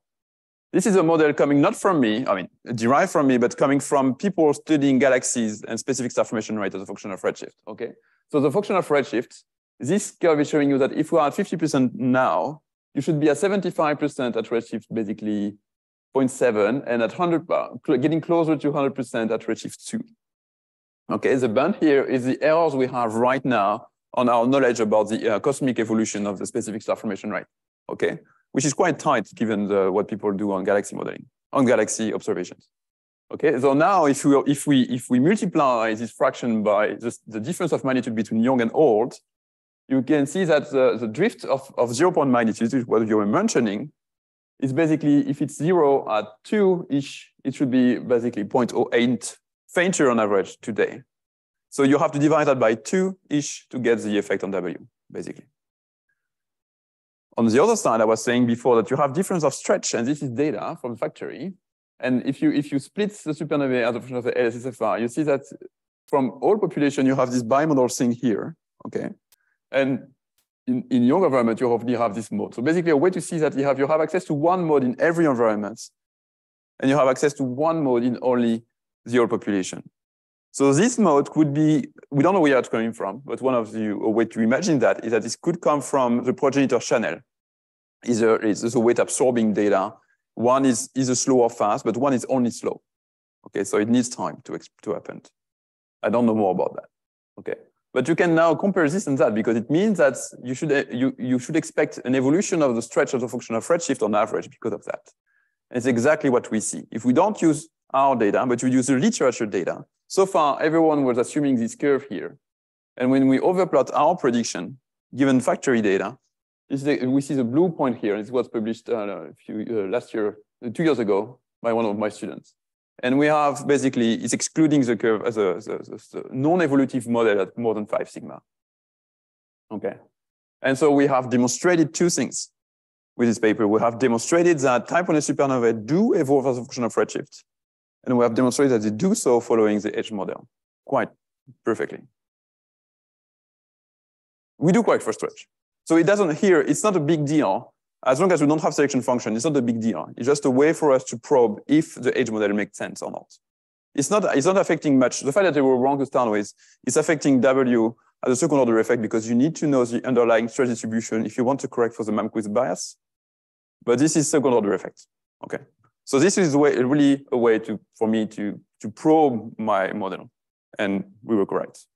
this is a model coming not from me, I mean, derived from me, but coming from people studying galaxies and specific star formation rate as a function of redshift, okay? So the function of redshift, this curve is showing you that if we are at 50% now, you should be at 75% at redshift, basically 0.7, and at 100, getting closer to 100% at redshift 2. Okay, the band here is the errors we have right now on our knowledge about the cosmic evolution of the specific star formation rate, okay? Which is quite tight given what people do on galaxy modeling, on galaxy observations. Okay, so now if we multiply this fraction by the difference of magnitude between young and old, you can see that the drift of 0 point magnitude, which is what you were mentioning, is basically, if it's 0 at 2-ish, it should be basically 0.08 fainter on average today. So you have to divide that by 2-ish to get the effect on W, basically. On the other side, I was saying before that you have difference of stretch, and this is data from the factory. And if you split the supernovae as a function of the LSSFR, you see that from all population, you have this bimodal thing here, okay? And in young environment, you already have this mode. So basically, a way to see that you have access to one mode in every environment, and you have access to one mode in only the old population. So this mode could be, we don't know where it's coming from, but one of the way to imagine that is that this could come from the progenitor channel. Is a weight absorbing data. One is either slow or fast, but one is only slow. Okay, so it needs time to happen. I don't know more about that. Okay, but you can now compare this and that, because it means that you should expect an evolution of the stretch of the function of redshift on average because of that. And it's exactly what we see. If we don't use our data, but we use the literature data, so far everyone was assuming this curve here. And when we overplot our prediction, given factory data, we see the blue point here. This was published last year, 2 years ago, by one of my students. And we have basically, it's excluding the curve as a non-evolutive model at more than 5 sigma. Okay. And so we have demonstrated two things with this paper. We have demonstrated that Type Ia supernovae do evolve as a function of redshift. And we have demonstrated that they do so following the H model quite perfectly. We do correct for stretch. So it doesn't here, it's not a big deal. As long as we don't have selection function, it's not a big deal. It's just a way for us to probe if the H model makes sense or not. It's not affecting much. The fact that they were wrong to start with, it's affecting W as a second order effect, because you need to know the underlying stretch distribution if you want to correct for the Mickael bias. But this is second order effect. Okay. So this is really a way for me to probe my model. And we were correct.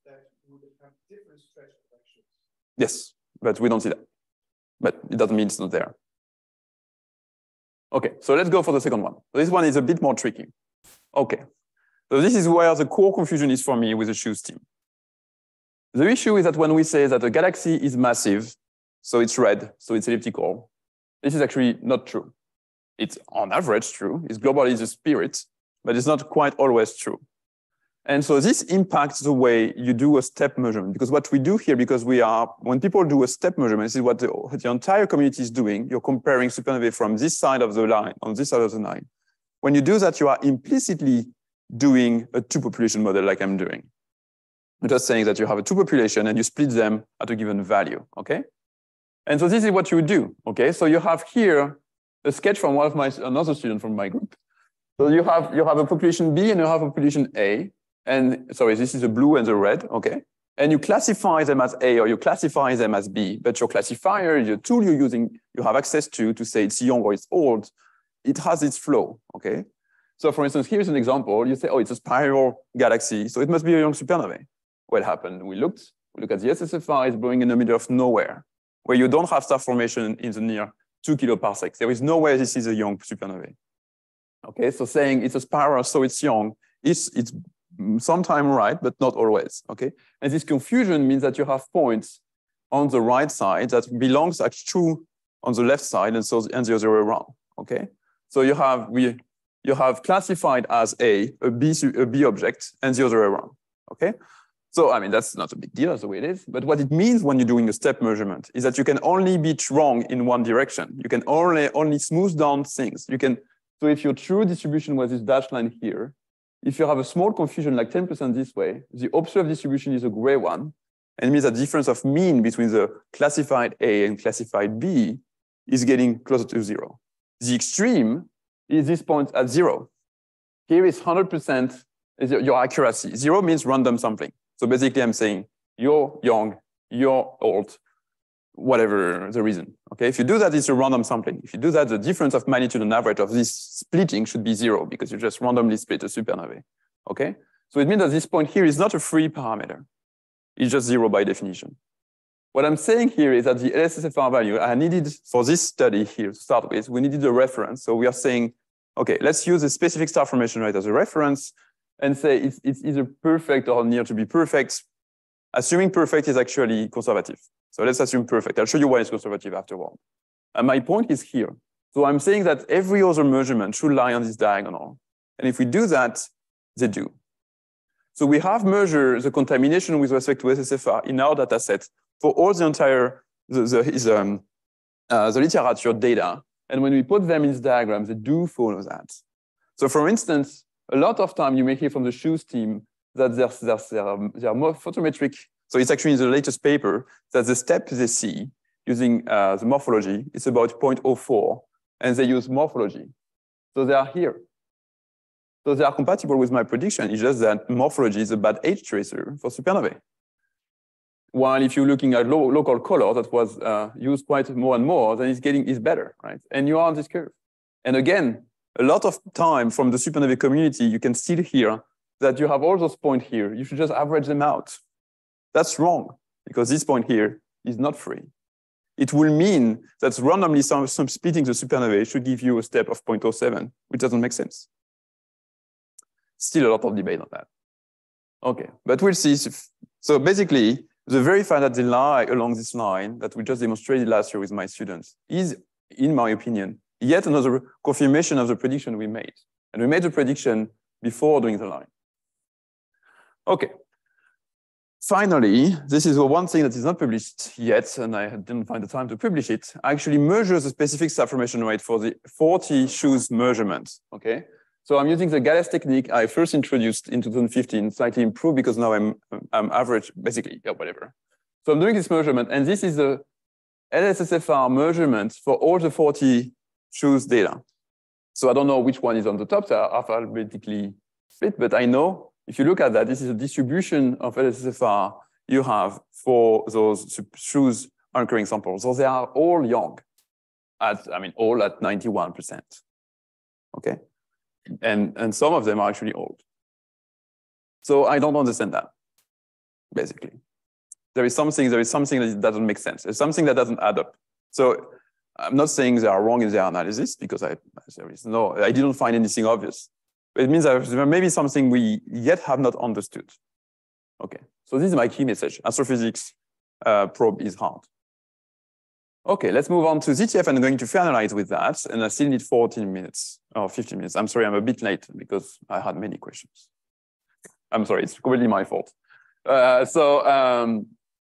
That would have different stretch directions. Yes, but we don't see that. But it doesn't mean it's not there. Okay, so let's go for the second one. This one is a bit more tricky. Okay, so this is where the core confusion is for me with the shoes team. The issue is that when we say that a galaxy is massive, so it's red, so it's elliptical, this is actually not true. It's on average true, it's globally the spirit, but it's not quite always true. And so this impacts the way you do a step measurement, because what we do here, when people do a step measurement, this is what the entire community is doing. You're comparing supernovae from this side of the line, on this side of the line. When you do that, you are implicitly doing a two population model like I'm doing. I'm just saying that you have a two population and you split them at a given value, okay? And so this is what you do, okay? So you have here a sketch from another student from my group. So you have a population B and you have a population A. And sorry, this is the blue and the red, okay? And you classify them as A or you classify them as B, but your classifier, your tool you're using, you have access to say it's young or it's old, it has its flow, okay? So for instance, here's an example. You say, oh, it's a spiral galaxy, so it must be a young supernovae. What happened? We look at the SSFR, it's blowing in the middle of nowhere, where you don't have star formation in the near 2 kiloparsecs. There is no way this is a young supernovae. Okay, so saying it's a spiral, so it's young, it's sometimes right, but not always, okay? And this confusion means that you have points on the right side that belongs to on the left side, and the other way around. Okay, so you have classified as a B object, and the other way around. Okay, so I mean that's not a big deal, that's the way it is. But what it means when you're doing a step measurement is that you can only be wrong in one direction. You can only smooth down things. You can. So if your true distribution was this dashed line here, if you have a small confusion like 10% this way, the observed distribution is a gray one, and it means that the difference of mean between the classified A and classified B is getting closer to 0. The extreme is this point at 0. Here is 100% your accuracy. 0 means random sampling. So basically I'm saying you're young, you're old, whatever the reason. Okay, if you do that, it's a random sampling. If you do that, the difference of magnitude and average of this splitting should be 0 because you just randomly split a supernovae. Okay, so it means that this point here is not a free parameter. It's just 0 by definition. What I'm saying here is that the LSSFR value I needed for this study here to start with, we needed a reference. So we are saying, okay, let's use a specific star formation rate as a reference and say it's either perfect or near to be perfect. Assuming perfect is actually conservative. So let's assume perfect. I'll show you why it's conservative afterward. And my point is here. So I'm saying that every other measurement should lie on this diagonal. And if we do that, they do. So we have measured the contamination with respect to SSFR in our data set for all the entire the literature data. And when we put them in this diagram, they do follow that. So for instance, a lot of time you may hear from the shoes team that there are more photometric. So it's actually in the latest paper that the step they see using the morphology is about 0.04, and they use morphology. So they are here. So they are compatible with my prediction. It's just that morphology is a bad H tracer for supernovae. While if you're looking at local color that was used quite more and more, then it's better, right? And you are on this curve. And again, a lot of time from the supernovae community, you can still hear that you have all those points here. You should just average them out. That's wrong, because this point here is not free. It will mean that randomly some splitting the supernovae should give you a step of 0.07, which doesn't make sense. Still a lot of debate on that. Okay, but we'll see. So basically, the verified that they lie along this line that we just demonstrated last year with my students is, in my opinion, yet another confirmation of the prediction we made. And we made the prediction before doing the line. Okay. Finally, this is one thing that is not published yet, and I didn't find the time to publish it. I actually measure the specific star formation rate for the 40 shoes measurement. Okay. So I'm using the Gales technique I first introduced in 2015, slightly improved because now I'm average, basically, yeah, whatever. So I'm doing this measurement, and this is the LSSFR measurement for all the 40 shoes data. So I don't know which one is on the top, they're alphabetically split, but I know if you look at that, this is a distribution of LSSFR you have for those shoes anchoring samples. So they are all young, all at 91%. Okay. And some of them are actually old. So I don't understand that, basically. There is something that doesn't make sense. There's something that doesn't add up. So I'm not saying they are wrong in their analysis because I didn't find anything obvious. But it means that there may be something we yet have not understood. Okay, so this is my key message. Astrophysics probe is hard. Okay, let's move on to ZTF, and I'm going to finalize with that. And I still need 14 minutes or 15 minutes. I'm sorry, I'm a bit late because I had many questions. I'm sorry, it's completely my fault. So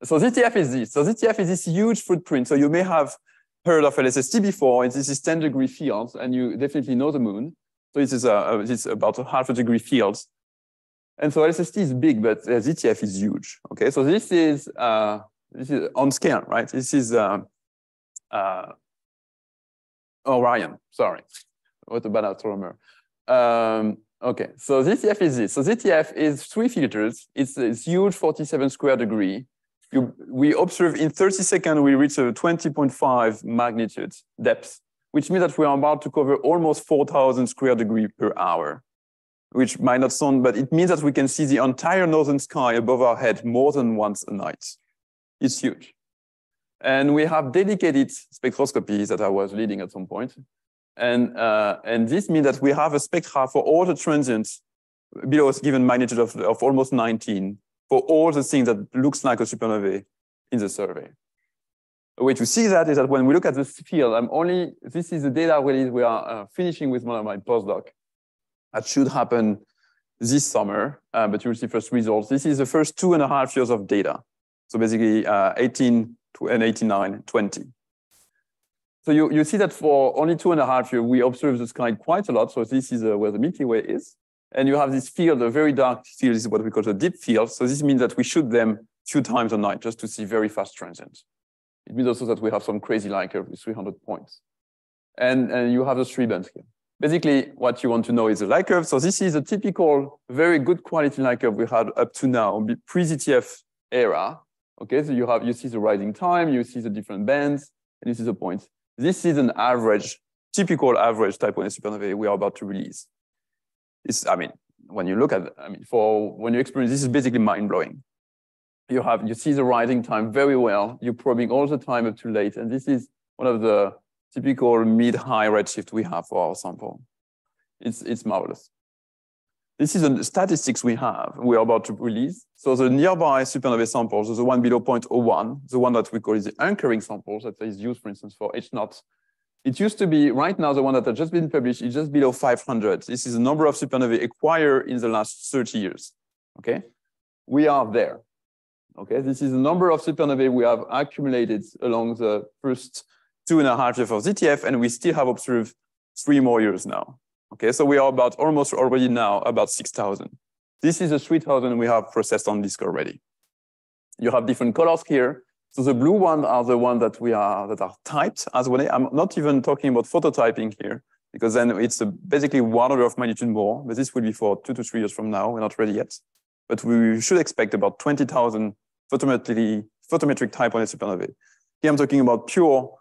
ZTF is this. So ZTF is this huge footprint. So you may have heard of LSST before. This is 10-degree fields, and you definitely know the moon. So this is about a half a degree field. And so LSST is big, but ZTF is huge. Okay, so this is on scale, right? This is Orion, sorry. What about astronomer? Okay, so ZTF is this. So ZTF is 3 filters. It's huge 47 square degree. We observe in 30 seconds, we reach a 20.5 magnitude depth, which means that we are about to cover almost 4,000 square degree per hour, which might not sound, but it means that we can see the entire northern sky above our head more than once a night. It's huge. And we have dedicated spectroscopy that I was leading at some point. And this means that we have a spectra for all the transients below a given magnitude of almost 19 for all the things that looks like a supernovae in the survey. A way to see that is that when we look at this field, this is the data release we are finishing with one of my postdoc. That should happen this summer, but you'll see first results. This is the first 2.5 years of data. So basically 18 and 89, 20. So you see that for only 2.5 years, we observe the sky quite a lot. So this is where the Milky Way is. And you have this field, a very dark field, this is what we call the deep field. So this means that we shoot them a few times a night just to see very fast transients. It means also that we have some crazy line curve with 300 points. And you have the 3 bands here. Basically, what you want to know is the light curve. So this is a typical, very good quality light curve we had up to now, pre-ZTF era. Okay, so you see the rising time, you see the different bands, and you see the points. This is an average, typical average Type Ia supernovae we are about to release. When you look at, when you experience, this is basically mind-blowing. You see the rising time very well. You're probing all the time up to late, and this is one of the typical mid-high redshift we have for our sample. It's marvelous. This is the statistics we have. We are about to release. So the nearby supernovae samples, so the one below 0.01, the one that we call is the anchoring samples that is used, for instance, for H0. It used to be, right now, the one that has just been published is just below 500. This is the number of supernovae acquired in the last 30 years, okay? We are there, okay? This is the number of supernovae we have accumulated along the first 2.5 years of ZTF, and we still have observed 3 more years now. Okay, so we are about almost already now about 6,000. This is the 3,000 we have processed on disk already. You have different colors here. So the blue ones are the ones that are typed as well. I'm not even talking about phototyping here, because then it's basically 1 order of magnitude more, but this will be for 2 to 3 years from now. We're not ready yet. But we should expect about 20,000 photometric Type Ia supernovae. Here I'm talking about pure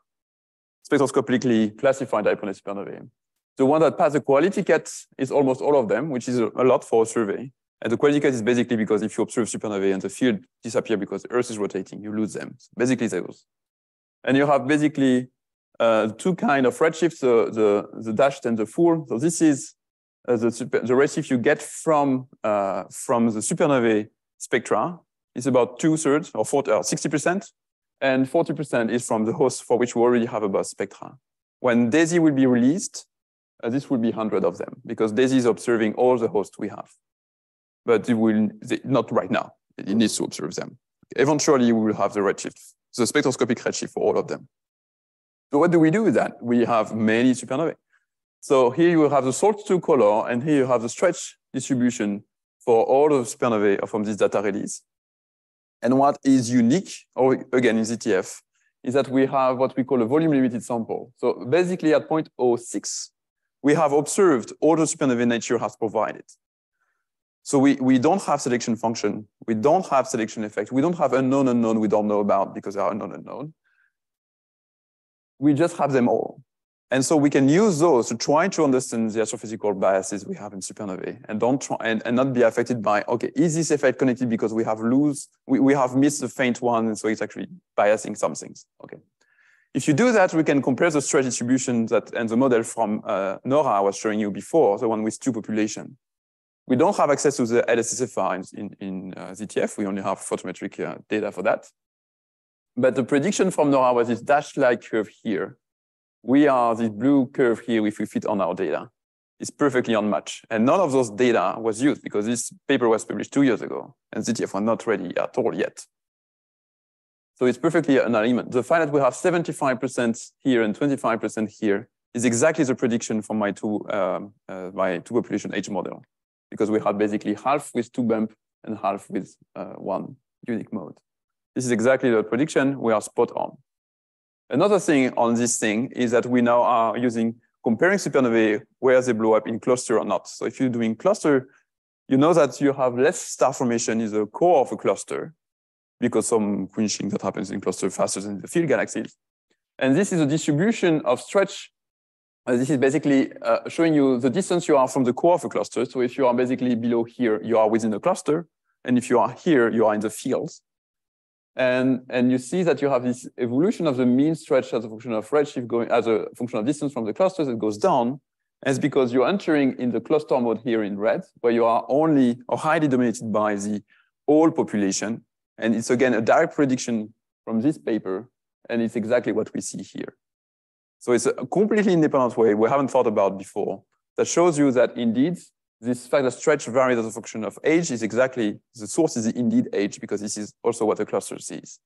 spectroscopically classified Type Ia supernovae. The one that passed the quality cut is almost all of them, which is a lot for a survey. And the quality cut is basically because if you observe supernovae and the field disappears because the Earth is rotating, you lose them. So basically those. And you have basically 2 kinds of redshifts, the dashed and the full. So this is the redshift you get from the supernovae spectra. It's about 2/3 or 60%, and 40% is from the host for which we already have a bus spectra. When DAISY will be released, this will be 100 of them, because DAISY is observing all the hosts we have. But it will not right now. It needs to observe them. Eventually, we will have the redshift, the spectroscopic redshift for all of them. So what do we do with that? We have many supernovae. So here you have the sort 2 color, and here you have the stretch distribution for all the supernovae from this data release. And what is unique, or again in ZTF, is that we have what we call a volume-limited sample. So basically at 0.06, we have observed all the supernovae nature has provided. So we don't have selection function. We don't have selection effect. We don't have unknown we don't know about because they are unknown. We just have them all. And so we can use those to try to understand the astrophysical biases we have in supernovae and not be affected by, okay, is this effect connected because we have missed the faint one, and so it's actually biasing some things, okay. If you do that, we can compare the stretch distribution and the model from NORA I was showing you before, the one with 2 populations. We don't have access to the LSSFR in ZTF. We only have photometric data for that. But the prediction from NORA was this dashed-like curve here. We are this blue curve here if we fit on our data. It's perfectly unmatched. And none of those data was used because this paper was published 2 years ago, and ZTF was not ready at all yet. So it's perfectly an alignment. The fact that we have 75% here and 25% here is exactly the prediction from my two population age model, because we had basically half with 2 bump and half with 1 unique mode. This is exactly the prediction. We are spot on. Another thing on this thing is that we now are comparing supernovae where they blow up in cluster or not. So if you're doing cluster, you know that you have less star formation in the core of a cluster, because some quenching that happens in cluster faster than the field galaxies. And this is a distribution of stretch. This is basically showing you the distance you are from the core of a cluster. So if you are basically below here, you are within the cluster. And if you are here, you are in the fields. And you see that you have this evolution of the mean stretch as a function of redshift going as a function of distance from the clusters that goes down. And it's because you're entering in the cluster mode here in red, where you are only or highly dominated by the whole population. And it's again a direct prediction from this paper And it's exactly what we see here. So it's a completely independent way we haven't thought about before that shows you that indeed, this fact that stretch varies as a function of age is exactly, the source is indeed age, because this is also what the cluster sees.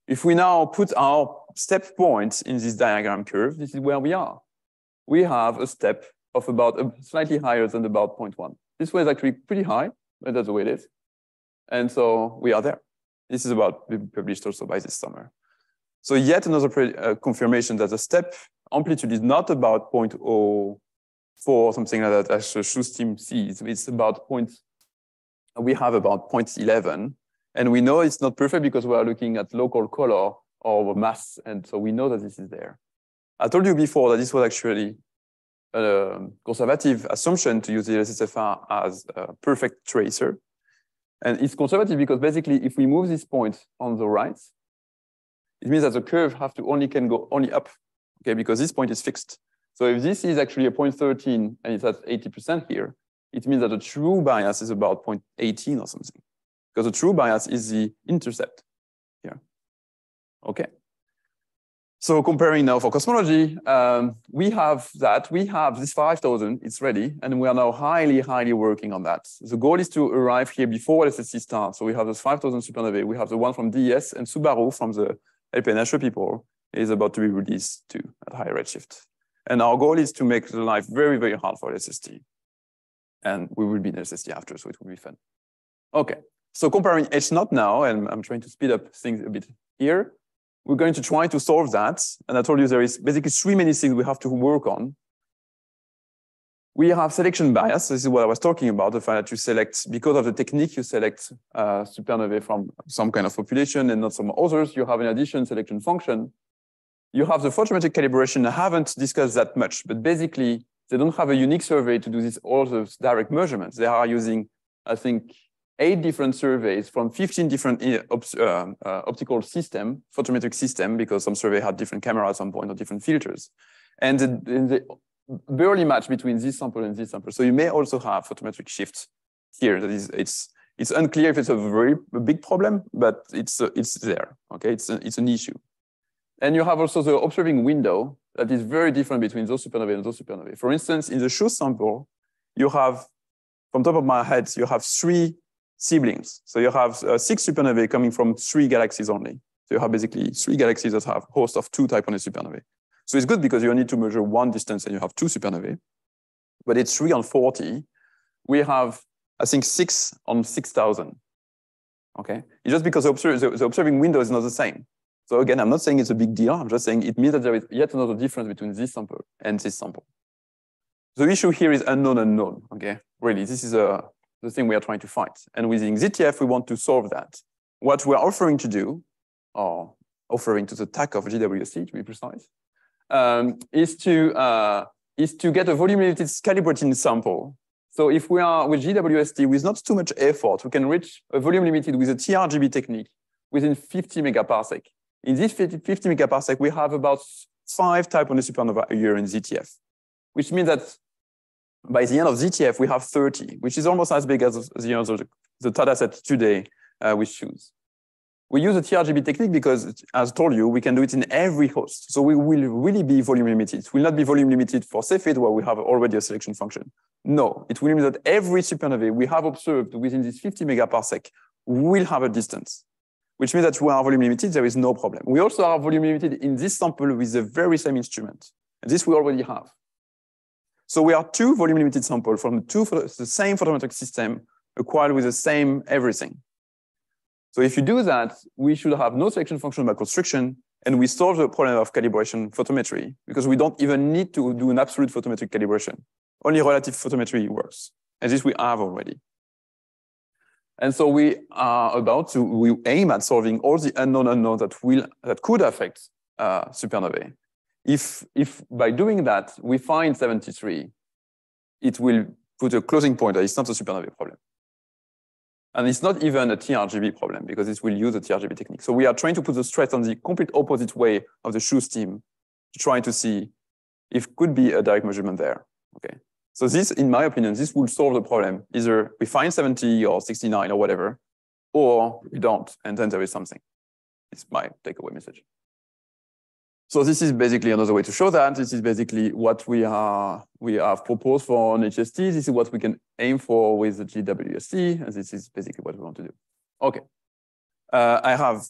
If we now put our step points in this diagram curve, this is where we are. We have a step of about slightly higher than about 0.1. This one is actually pretty high, but that's the way it is. And so we are there. This is about to be published also by this summer. So yet another confirmation that the step amplitude is not about 0.04 or something like that, as the Schuss team sees. It's about we have about 0.11. And we know it's not perfect because we are looking at local color or mass. And so we know that this is there. I told you before that this was actually a conservative assumption to use the ZTF as a perfect tracer. And it's conservative because basically if we move this point on the right, it means that the curve can go only up, okay, because this point is fixed. So if this is actually a 0.13 and it's at 80% here, it means that the true bias is about 0.18 or something. Because the true bias is the intercept here. Okay. So comparing now for cosmology, we have this 5,000, it's ready, and we are now highly, highly working on that. The goal is to arrive here before SST starts. So we have those 5,000 supernovae. We have the one from DES, and Subaru from the LPNH people is about to be released too at high redshift. And our goal is to make the life very, very hard for SST. And we will be in SST after, so it will be fun. Okay. So comparing H-naught now, and I'm trying to speed up things a bit here, we're going to try to solve that. And I told you there is basically three main things we have to work on. We have selection bias. This is what I was talking about, the fact that you select, because of the technique, you select supernovae from some kind of population and not some others. You have in addition selection function. You have the photometric calibration. I haven't discussed that much, but basically they don't have a unique survey to do all those direct measurements. They are using, I think, 8 different surveys from 15 different optical system, photometric system, because some survey had different cameras at some point or different filters. And they barely match between this sample and this sample. So you may also have photometric shifts here. That is, it's unclear if it's a big problem, but it's there. Okay, it's an issue. And you have also the observing window that is very different between those supernovae and those supernovae. For instance, in the Schuss sample, you have, from top of my head, you have 3 siblings. So you have 6 supernovae coming from 3 galaxies only. So you have basically 3 galaxies that have hosts of 2 Type Ia supernovae. So it's good because you need to measure 1 distance and you have 2 supernovae. But it's 3 on 40. We have, I think, 6 on 6,000. Okay? It's just because the observing window is not the same. So again, I'm not saying it's a big deal. I'm just saying it means that there is yet another difference between this sample and this sample. The issue here is unknown. Okay? Really, this is the thing we are trying to find. And within ZTF, we want to solve that. What we're offering to do, or offering to the TAC of GWST, to be precise, is to get a volume-limited calibrating sample. So if we are with GWST with not too much effort, we can reach a volume-limited with a TRGB technique within 50 megaparsec. In this 50 megaparsec, we have about 5 Type Ia supernova a year in ZTF, which means that by the end of ZTF, we have 30, which is almost as big as the data set today with Schuss. We use a TRGB technique because, as I told you, we can do it in every host. So we will really be volume limited. It will not be volume limited for Cepheid, where we have already a selection function. No, it will mean that every supernovae we have observed within this 50 megaparsec will have a distance, which means that we are volume limited, there is no problem. We also are volume limited in this sample with the very same instrument. And this we already have. So we are 2 volume limited samples from the same photometric system acquired with the same everything. So if you do that, we should have no selection function by constriction, and we solve the problem of calibration photometry because we don't even need to do an absolute photometric calibration. Only relative photometry works. And this we have already. And so we aim at solving all the unknowns that could affect supernovae. If by doing that, we find 73, it will put a closing point that it's not a supernovae problem. And it's not even a TRGB problem because it will use a TRGB technique. So we are trying to put the stress on the complete opposite way of the Schuss team, trying to see if could be a direct measurement there. Okay. So this, in my opinion, this will solve the problem. Either we find 70 or 69 or whatever, or we don't, and then there is something. It's my takeaway message. So this is basically another way to show that. This is basically what we have proposed for an HST. This is what we can aim for with the GWST, and this is basically what we want to do. Okay. I have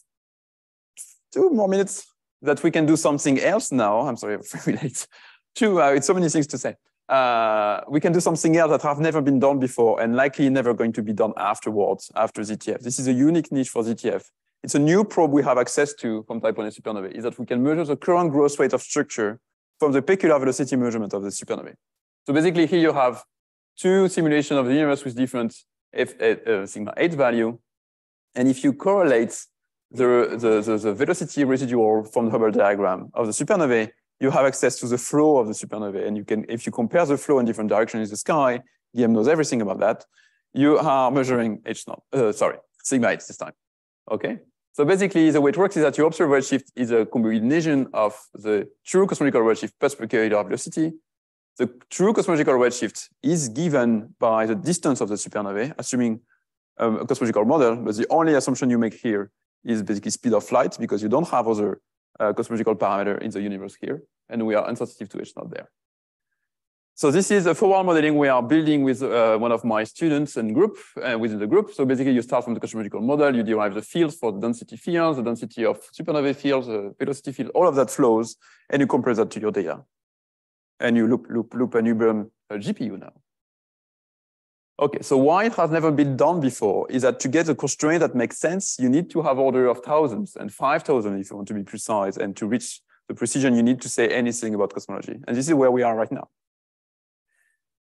2 more minutes that we can do something else now. I'm sorry, I'm very late. It's so many things to say. We can do something else that have never been done before and likely never going to be done afterwards, after ZTF. This is a unique niche for ZTF. It's a new probe we have access to from Type Ia Supernovae, is that we can measure the current growth rate of structure from the peculiar velocity measurement of the supernovae. So basically here you have 2 simulations of the universe with different sigma 8 value. And if you correlate the velocity residual from the Hubble diagram of the supernovae, you have access to the flow of the supernovae. And you can, if you compare the flow in different directions in the sky, DM knows everything about that, you are measuring sigma 8 this time. Okay? So basically, the way it works is that your observed redshift is a combination of the true cosmological redshift plus peculiar velocity. The true cosmological redshift is given by the distance of the supernovae, assuming a cosmological model, but the only assumption you make here is basically speed of light, because you don't have other cosmological parameter in the universe here, and we are insensitive to H0 there. So this is a forward modeling we are building with one of my students and group within the group. So basically, you start from the cosmological model, you derive the fields for the density fields, the density of supernovae fields, the velocity field, all of that flows, and you compare that to your data. And you loop and you burn a GPU now. Okay, so why it has never been done before is that to get a constraint that makes sense, you need to have order of thousands and 5,000 if you want to be precise, and to reach the precision, you need to say anything about cosmology. And this is where we are right now.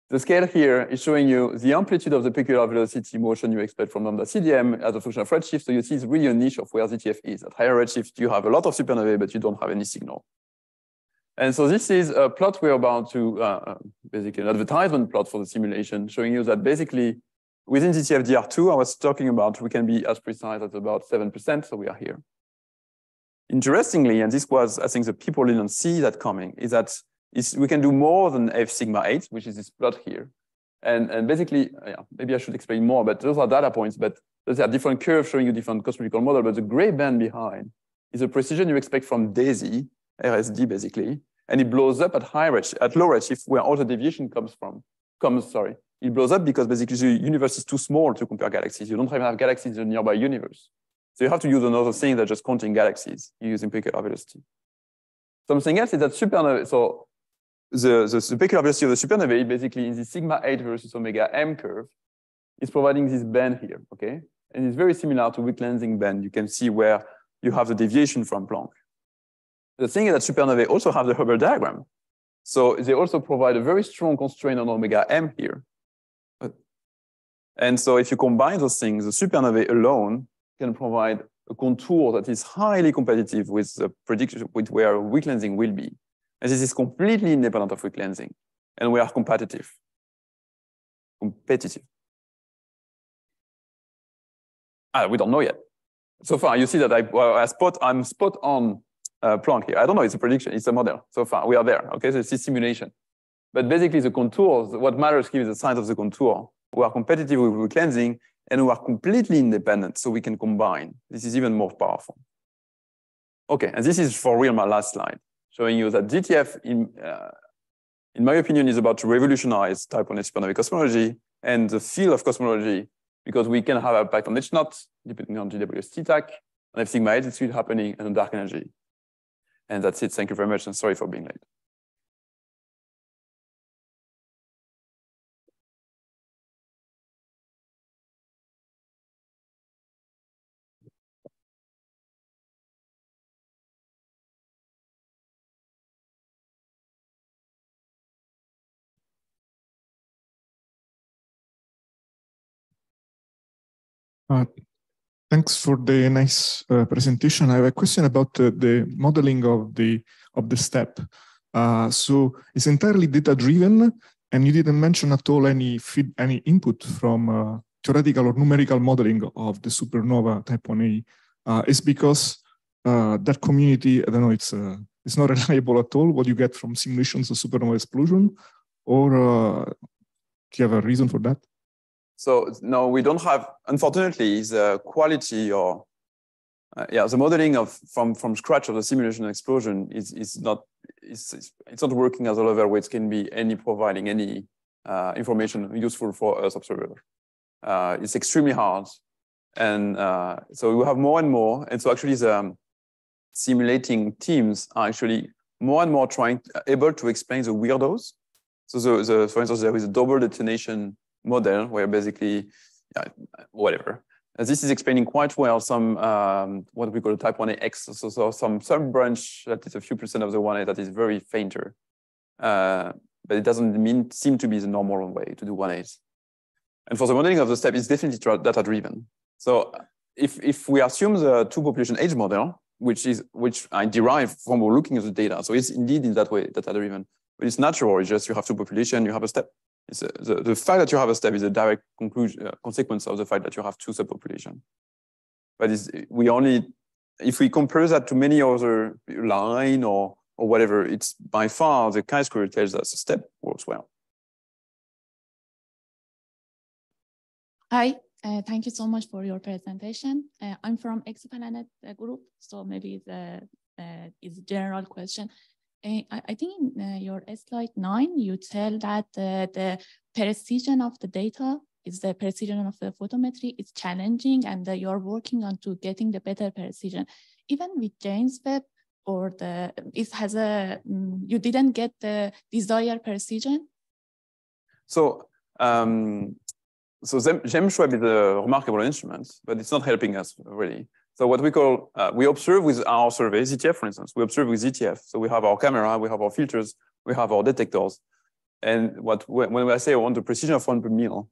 The scale here is showing you the amplitude of the peculiar velocity motion you expect from Lambda-CDM as a function of redshift. So you see it's really a niche of where ZTF is. At higher redshift, you have a lot of supernovae, but you don't have any signal. And so this is a plot we're about to, basically an advertisement plot for the simulation, showing you that basically within ZTF DR2, I was talking about, we can be as precise as about 7%, so we are here. Interestingly, and this was, I think the people didn't see that coming, is that we can do more than F sigma 8, which is this plot here. And basically, maybe I should explain more, but those are data points, but those are different curves showing you different cosmological model, but the gray band behind is the precision you expect from DAISY, RSD basically, and it blows up at low redshift where all the deviation comes. It blows up because basically the universe is too small to compare galaxies. You don't even have galaxies in the nearby universe. So you have to use another thing than just counting galaxies. You're using peculiar velocity. Something else is that supernovae, so the peculiar velocity of the supernovae basically in the sigma 8 versus omega m curve is providing this band here, okay? And it's very similar to weak lensing band. You can see where you have the deviation from Planck. The thing is that supernovae also have the Hubble diagram. So they also provide a very strong constraint on omega m here. And so if you combine those things, the supernovae alone can provide a contour that is highly competitive with the prediction with where weak lensing will be. And this is completely independent of weak lensing. And we are competitive. We don't know yet. So far, you see that I'm spot on Planck here. I don't know, it's a prediction, it's a model. So far, we are there, okay? So it's a simulation. But basically the contours, what matters here is the size of the contour. We are competitive with weak lensing, and we are completely independent, so we can combine. This is even more powerful. Okay, and this is for real my last slide, showing you that ZTF, in my opinion, is about to revolutionize Type Ia Supernovae cosmology and the field of cosmology, because we can have impact on H0, depending on GWST TAC, and F sigma 8 is still happening, and on dark energy. And that's it. Thank you very much, and sorry for being late. Thanks for the nice presentation. I have a question about the modeling of the step. So it's entirely data driven, and you didn't mention at all any input from theoretical or numerical modeling of the supernova Type Ia. It's because that community, I don't know, it's not reliable at all. What you get from simulations of supernova explosion, or do you have a reason for that? So no, we don't have, unfortunately, the quality or Yeah, the modeling from scratch of the simulation explosion it's not working as a level where it can be providing any information useful for us observers. It's extremely hard, and so we have more and more, and so actually the simulating teams are actually more and more able to explain the weirdos. So for instance, there is a double detonation model where basically, whatever. And this is explaining quite well some what we call Type Ia, so some sub-branch that is a few percent of the 1A that is very fainter. But it doesn't seem to be the normal way to do 1As. And for the modeling of the step, it's definitely data-driven. So if we assume the two population age model, which I derive from looking at the data, so it's indeed in that way data-driven. But it's natural. It's just you have two populations, you have a step. The fact that you have a step is a direct consequence of the fact that you have two subpopulations. But if we compare that to many other line or whatever, it's by far the chi-square tells us a step works well. Hi, thank you so much for your presentation. I'm from Exoplanet group, so maybe it's a general question. I think in your slide 9, you tell that the precision of the data is the precision of the photometry is challenging, and you're working on to getting the better precision. Even with James Webb, or you didn't get the desired precision. So James Webb is a remarkable instrument, but it's not helping us really. So what we call, we observe with our survey, ZTF, for instance, we observe with ZTF. So we have our camera, we have our filters, we have our detectors. And when I say I want the precision of 1 per mil,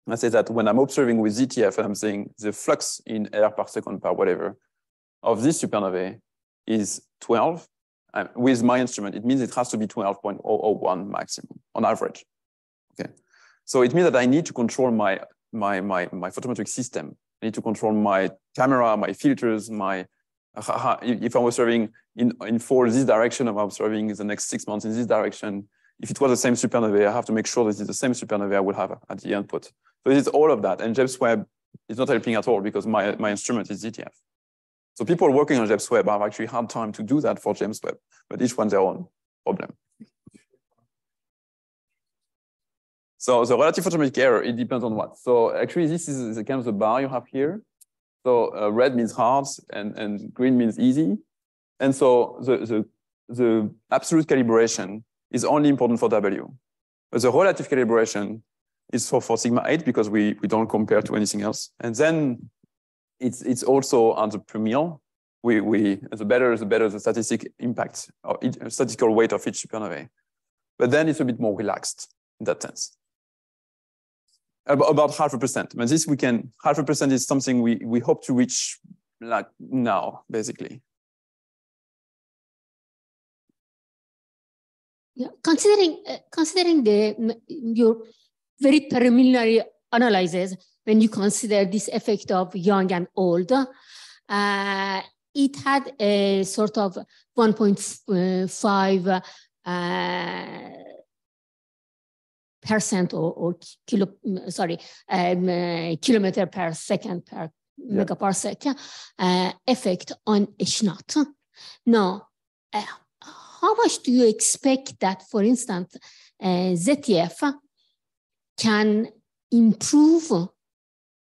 I say that when I'm observing with ZTF and I'm saying the flux in air per second per whatever of this supernovae is 12, with my instrument, it means it has to be 12.001 maximum on average. Okay. So it means that I need to control my photometric system. I need to control my camera, my filters, if I'm observing for this direction, I'm observing the next 6 months in this direction. If it was the same supernovae, I have to make sure that it's the same supernovae I will have at the input. So it's all of that. And James Webb is not helping at all because my instrument is ZTF. So people working on James Webb have actually had time to do that for James Webb, but each one their own problem. So the relative photometric error, it depends on what. So actually, this is the kind of the bar you have here. So red means hard and green means easy. And so the absolute calibration is only important for W. But the relative calibration is for sigma 8 because we don't compare to anything else. And then it's also on the per mil. The better the statistic impact or statistical weight of each supernovae. But then it's a bit more relaxed in that sense. About 0.5%. But this 0.5% is something we hope to reach like now, basically. Yeah, considering your very preliminary analysis, when you consider this effect of young and old, it had a sort of 1.5 percent or kilometer per second per megaparsec effect on H0. Now, how much do you expect that, for instance, ZTF can improve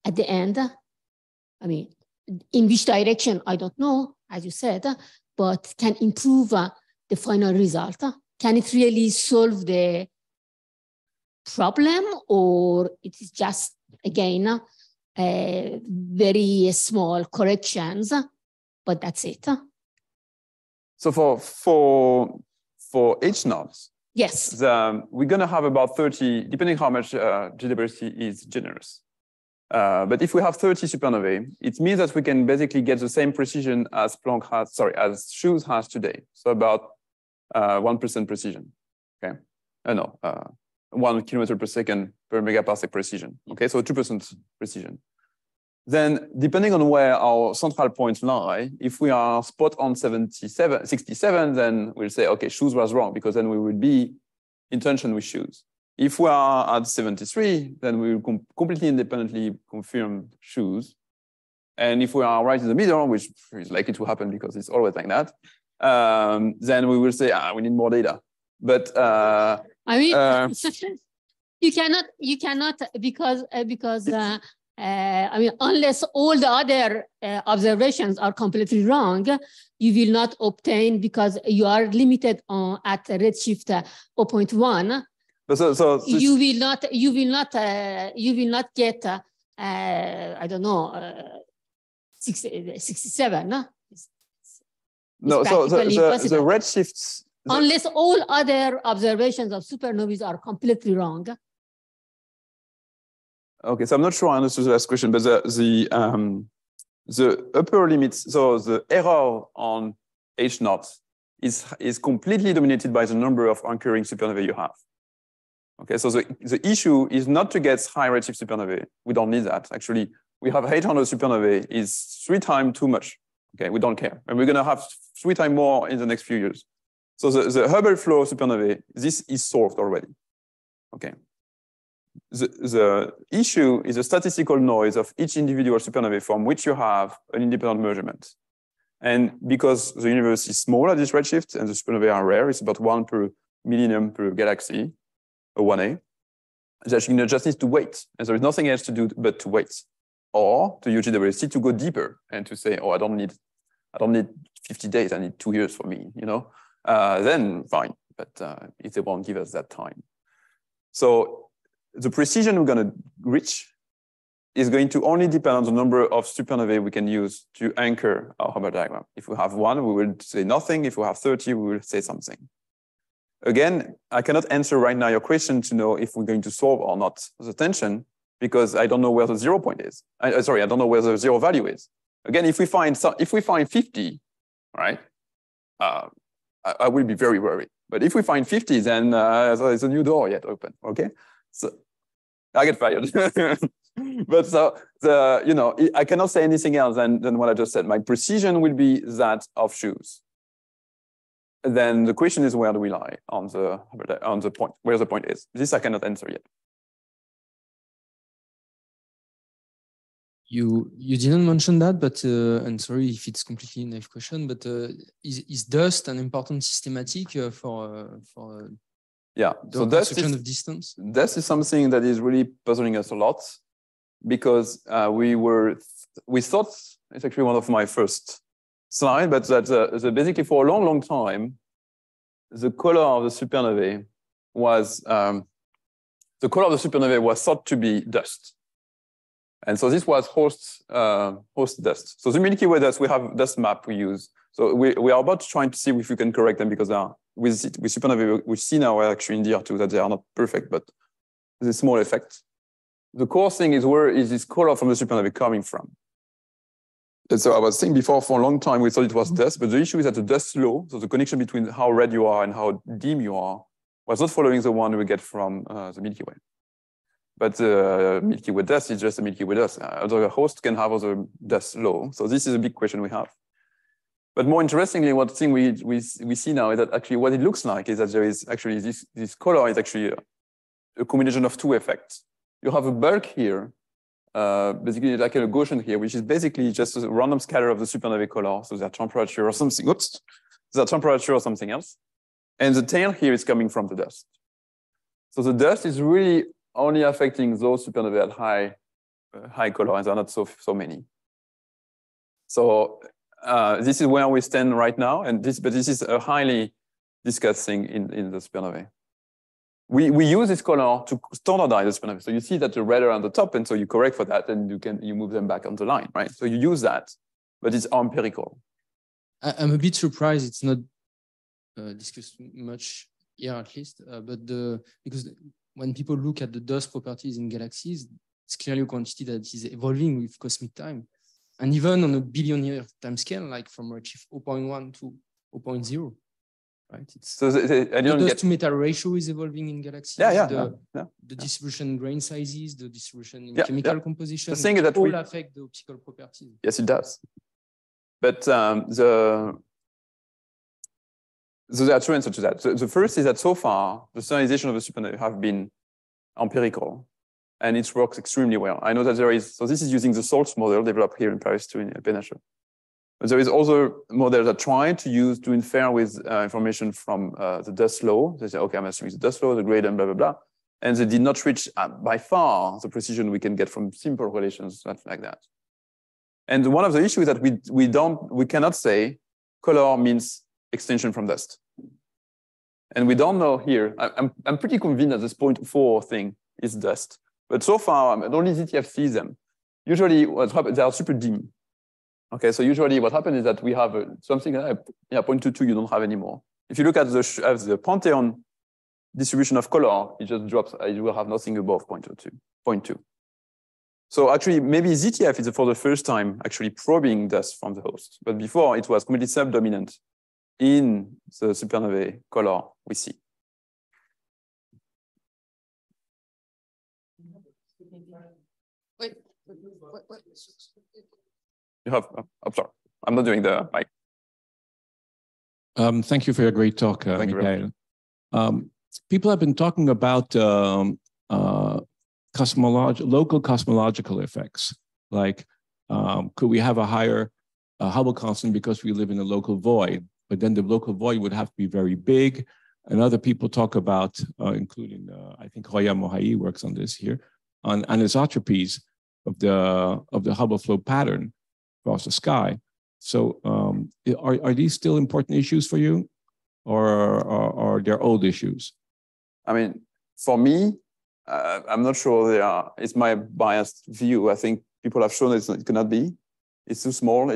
at the end? I mean, in which direction, I don't know, as you said, but can improve the final result? Can it really solve the problem, or it is just, again, very small corrections, but that's it? So for H0, yes, we're going to have about 30, depending how much GWC is generous. But if we have 30 supernovae, it means that we can basically get the same precision as as SHOES has today. So about 1% precision. Okay, 1 kilometer per second per megaparsec precision. Okay, so 2% precision. Then, depending on where our central points lie, if we are spot on 67, then we'll say, okay, SHOES was wrong, because then we would be in tension with SHOES. If we are at 73, then we will completely independently confirm SHOES. And if we are right in the middle, which is likely to happen because it's always like that, then we will say, we need more data. But I mean, you cannot because I mean, unless all the other observations are completely wrong, you will not obtain, because you are limited at redshift 0.1. But you will not get I don't know 67. No, no. So the redshifts, unless all other observations of supernovae are completely wrong. Okay, so I'm not sure I understood the last question, but the upper limits, so the error on H0 is completely dominated by the number of occurring supernovae you have. Okay, so the issue is not to get high redshift supernovae. We don't need that. Actually, we have 800 supernovae is 3 times too much. Okay, we don't care. And we're going to have 3 times more in the next few years. So the Hubble flow supernovae, this is solved already. Okay. The issue is the statistical noise of each individual supernovae from which you have an independent measurement. And because the universe is small at this redshift and the supernovae are rare, it's about 1 per millennium per galaxy, a 1A, that you just need to wait. And there is nothing else to do but to wait. Or to use GWST to go deeper and to say, oh, I don't need 50 days, I need 2 years for me, you know? Then fine, but if they won't give us that time. So the precision we're going to reach is going to only depend on the number of supernovae we can use to anchor our Hubble diagram. If we have 1, we will say nothing. If we have 30, we will say something. Again, I cannot answer right now your question to know if we're going to solve or not the tension, because I don't know where the 0 point is. Sorry, I don't know where the 0 value is. Again, if we find 50, right, I will be very worried. But if we find 50, then there's a new door yet open. Okay, so I get fired. But so I cannot say anything else than what I just said. My precision will be that of shoes. Then the question is, where do we lie on the point? Where the point is? This I cannot answer yet. You didn't mention that, but and sorry if it's completely naive question, but is dust an important systematic for yeah, so construction of distance? Dust is something that is really puzzling us a lot, because we thought, it's actually one of my first slides, but that basically for a long, long time, the color of the supernovae was thought to be dust. And so this was host dust. So the Milky Way dust, we have dust map we use. So we are about trying to see if we can correct them, because with supernovae, we see now actually in DR2 that they are not perfect, but there's a small effect. The core thing is, where is this color from the supernovae coming from? And so I was saying before, for a long time, we thought it was dust, but the issue is that the dust flow, so the connection between how red you are and how dim you are, was not following the one we get from the Milky Way. But the Milky Way dust is just a Milky Way dust. Other hosts can have other dust flow. So this is a big question we have. But more interestingly, one thing we see now is that actually what it looks like is that there is actually this color is actually a combination of 2 effects. You have a bulk here, basically like a Gaussian here, which is basically just a random scatter of the supernovae color. So their temperature or something, their temperature or something else. And the tail here is coming from the dust. So the dust is really only affecting those supernovae at high color, and there are not so many. So this is where we stand right now, but this is a highly discussed thing in the supernovae. We use this color to standardize the supernovae. So you see that the red are on the top, and so you correct for that, and you move them back on the line, right? So you use that, but it's empirical. I'm a bit surprised it's not discussed much here, at least, because when people look at the dust properties in galaxies, it's clearly a quantity that is evolving with cosmic time. And even on a billion-year time scale, like from redshift 0.1 to 0.0, right? So the dust-to-matter ratio is evolving in galaxies. The distribution in grain sizes, the distribution in chemical composition, the thing is that all affect the optical properties. Yes, it does. But so there are 2 answers to that. The first is that so far, the standardization of the supernovae have been empirical. and it works extremely well. I know that there is, so this is using the SALT model developed here in Paris too, in Penachel. But there is also models that try to infer with information from the dust law. They say, okay, I'm assuming the dust law, the gradient, blah, blah, blah. And they did not reach by far the precision we can get from simple relations like that. And one of the issues is that we cannot say color means extension from dust. And we don't know here. I'm pretty convinced that this 0.4 thing is dust. But so far, only ZTF sees them. Usually, what happens, they are super dim. Okay, so usually what happens is that we have something like 0.22 you don't have anymore. If you look at the Pantheon distribution of color, it just drops, it will have nothing above 0.2. So actually, maybe ZTF is for the first time actually probing dust from the host. But before, it was completely subdominant in the supernovae color we see. Wait. You have, I'm sorry, I'm not doing the mic. Thank you for your great talk, Mickael. People have been talking about local cosmological effects, like could we have a higher Hubble constant because we live in a local void, but then the local void would have to be very big. And other people talk about, including, I think Roya Mohai works on this here, on anisotropies of the Hubble flow pattern across the sky. So are these still important issues for you, or are they old issues? I mean, for me, I'm not sure they are. It's my biased view. I think people have shown it cannot be. It's too small.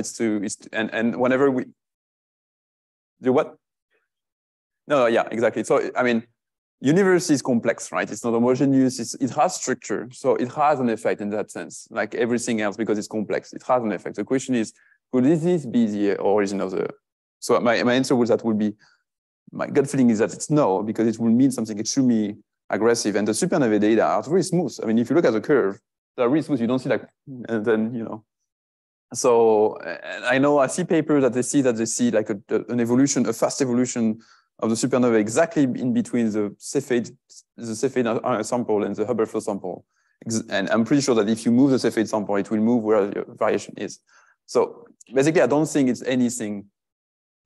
And whenever we do what? No, yeah, exactly. So I mean, universe is complex, right? It's not homogeneous. It has structure, so it has an effect in that sense, like everything else, because it's complex. It has an effect. The question is, could this be the origin of the? So my answer was that would be, my gut feeling is that it's no, because it will mean something extremely aggressive. And the supernovae data are very smooth. I mean, if you look at the curve, they're really smooth. You don't see like, and then, you know. So and I see papers that they see like an evolution, a fast evolution of the supernova exactly in between the Cepheid sample and the Hubble flow sample. And I'm pretty sure that if you move the Cepheid sample, it will move where the variation is. So basically, I don't think it's anything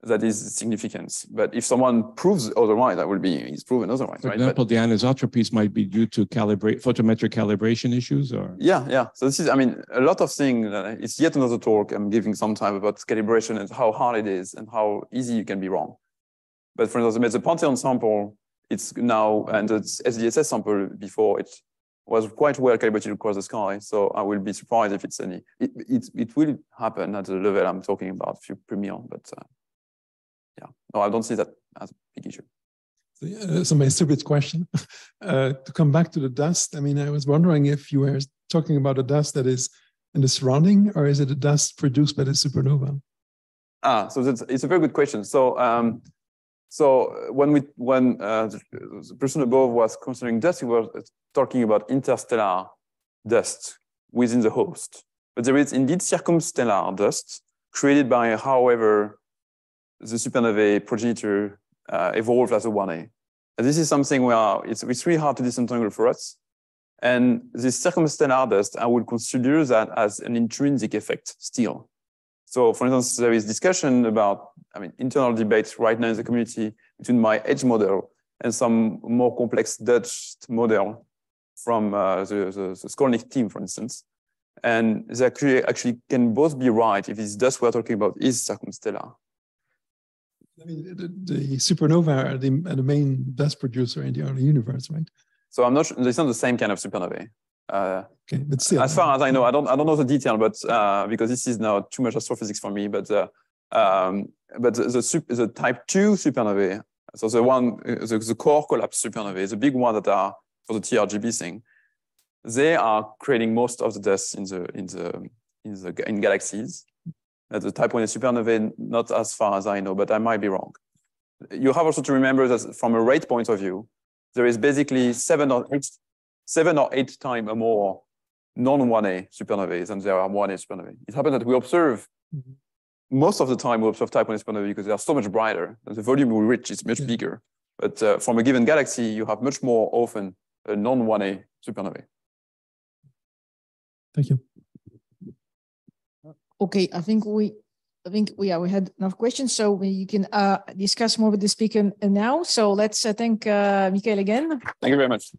that is significant. But if someone proves otherwise, that will be, it's proven otherwise. For example, the anisotropies might be due to photometric calibration issues, or? Yeah. So this is, I mean, a lot of things, it's yet another talk I'm giving sometime about calibration and how hard it is and how easy you can be wrong. But for instance, the Pantheon sample, it's now, and the SDSS sample before, it was quite well calibrated across the sky. So I will be surprised if it's any, it will happen at the level I'm talking about, few per million, but yeah, no, I don't see that as a big issue. So my stupid question, to come back to the dust, I mean, I was wondering if you were talking about a dust that is in the surrounding, or is it a dust produced by the supernova? So it's a very good question. So when the person above was considering dust, he was talking about interstellar dust within the host. But there is indeed circumstellar dust created by however the supernovae progenitor evolved as a 1A. And this is something where it's really hard to disentangle for us. And this circumstellar dust, I would consider that as an intrinsic effect still. So for instance, there is discussion about, I mean, internal debates right now in the community between my edge model and some more complex Dutch model from the Skolnick team, for instance. And they actually can both be right if this dust we're talking about is circumstellar. I mean, the supernova are the main dust producer in the early universe, right? So I'm not sure, it's not the same kind of supernovae. Okay, but still, as far as I know, I don't know the detail, but because this is now too much astrophysics for me. But the type 2 supernovae, so the core collapse supernovae, the big one that are for the TRGB thing, they are creating most of the dust in galaxies. The type 1 supernovae, not as far as I know, but I might be wrong. You have also to remember that from a rate point of view, there is basically 7 or 8 times more non-1A supernovae than there are 1A supernovae. It happens that we observe, most of the time we observe type 1 supernovae because they are so much brighter, and the volume we reach is much bigger. But from a given galaxy, you have much more often a non-1A supernovae. Thank you. Okay, I think we had enough questions, so you can discuss more with the speaker now. So let's thank Mickael again. Thank you very much.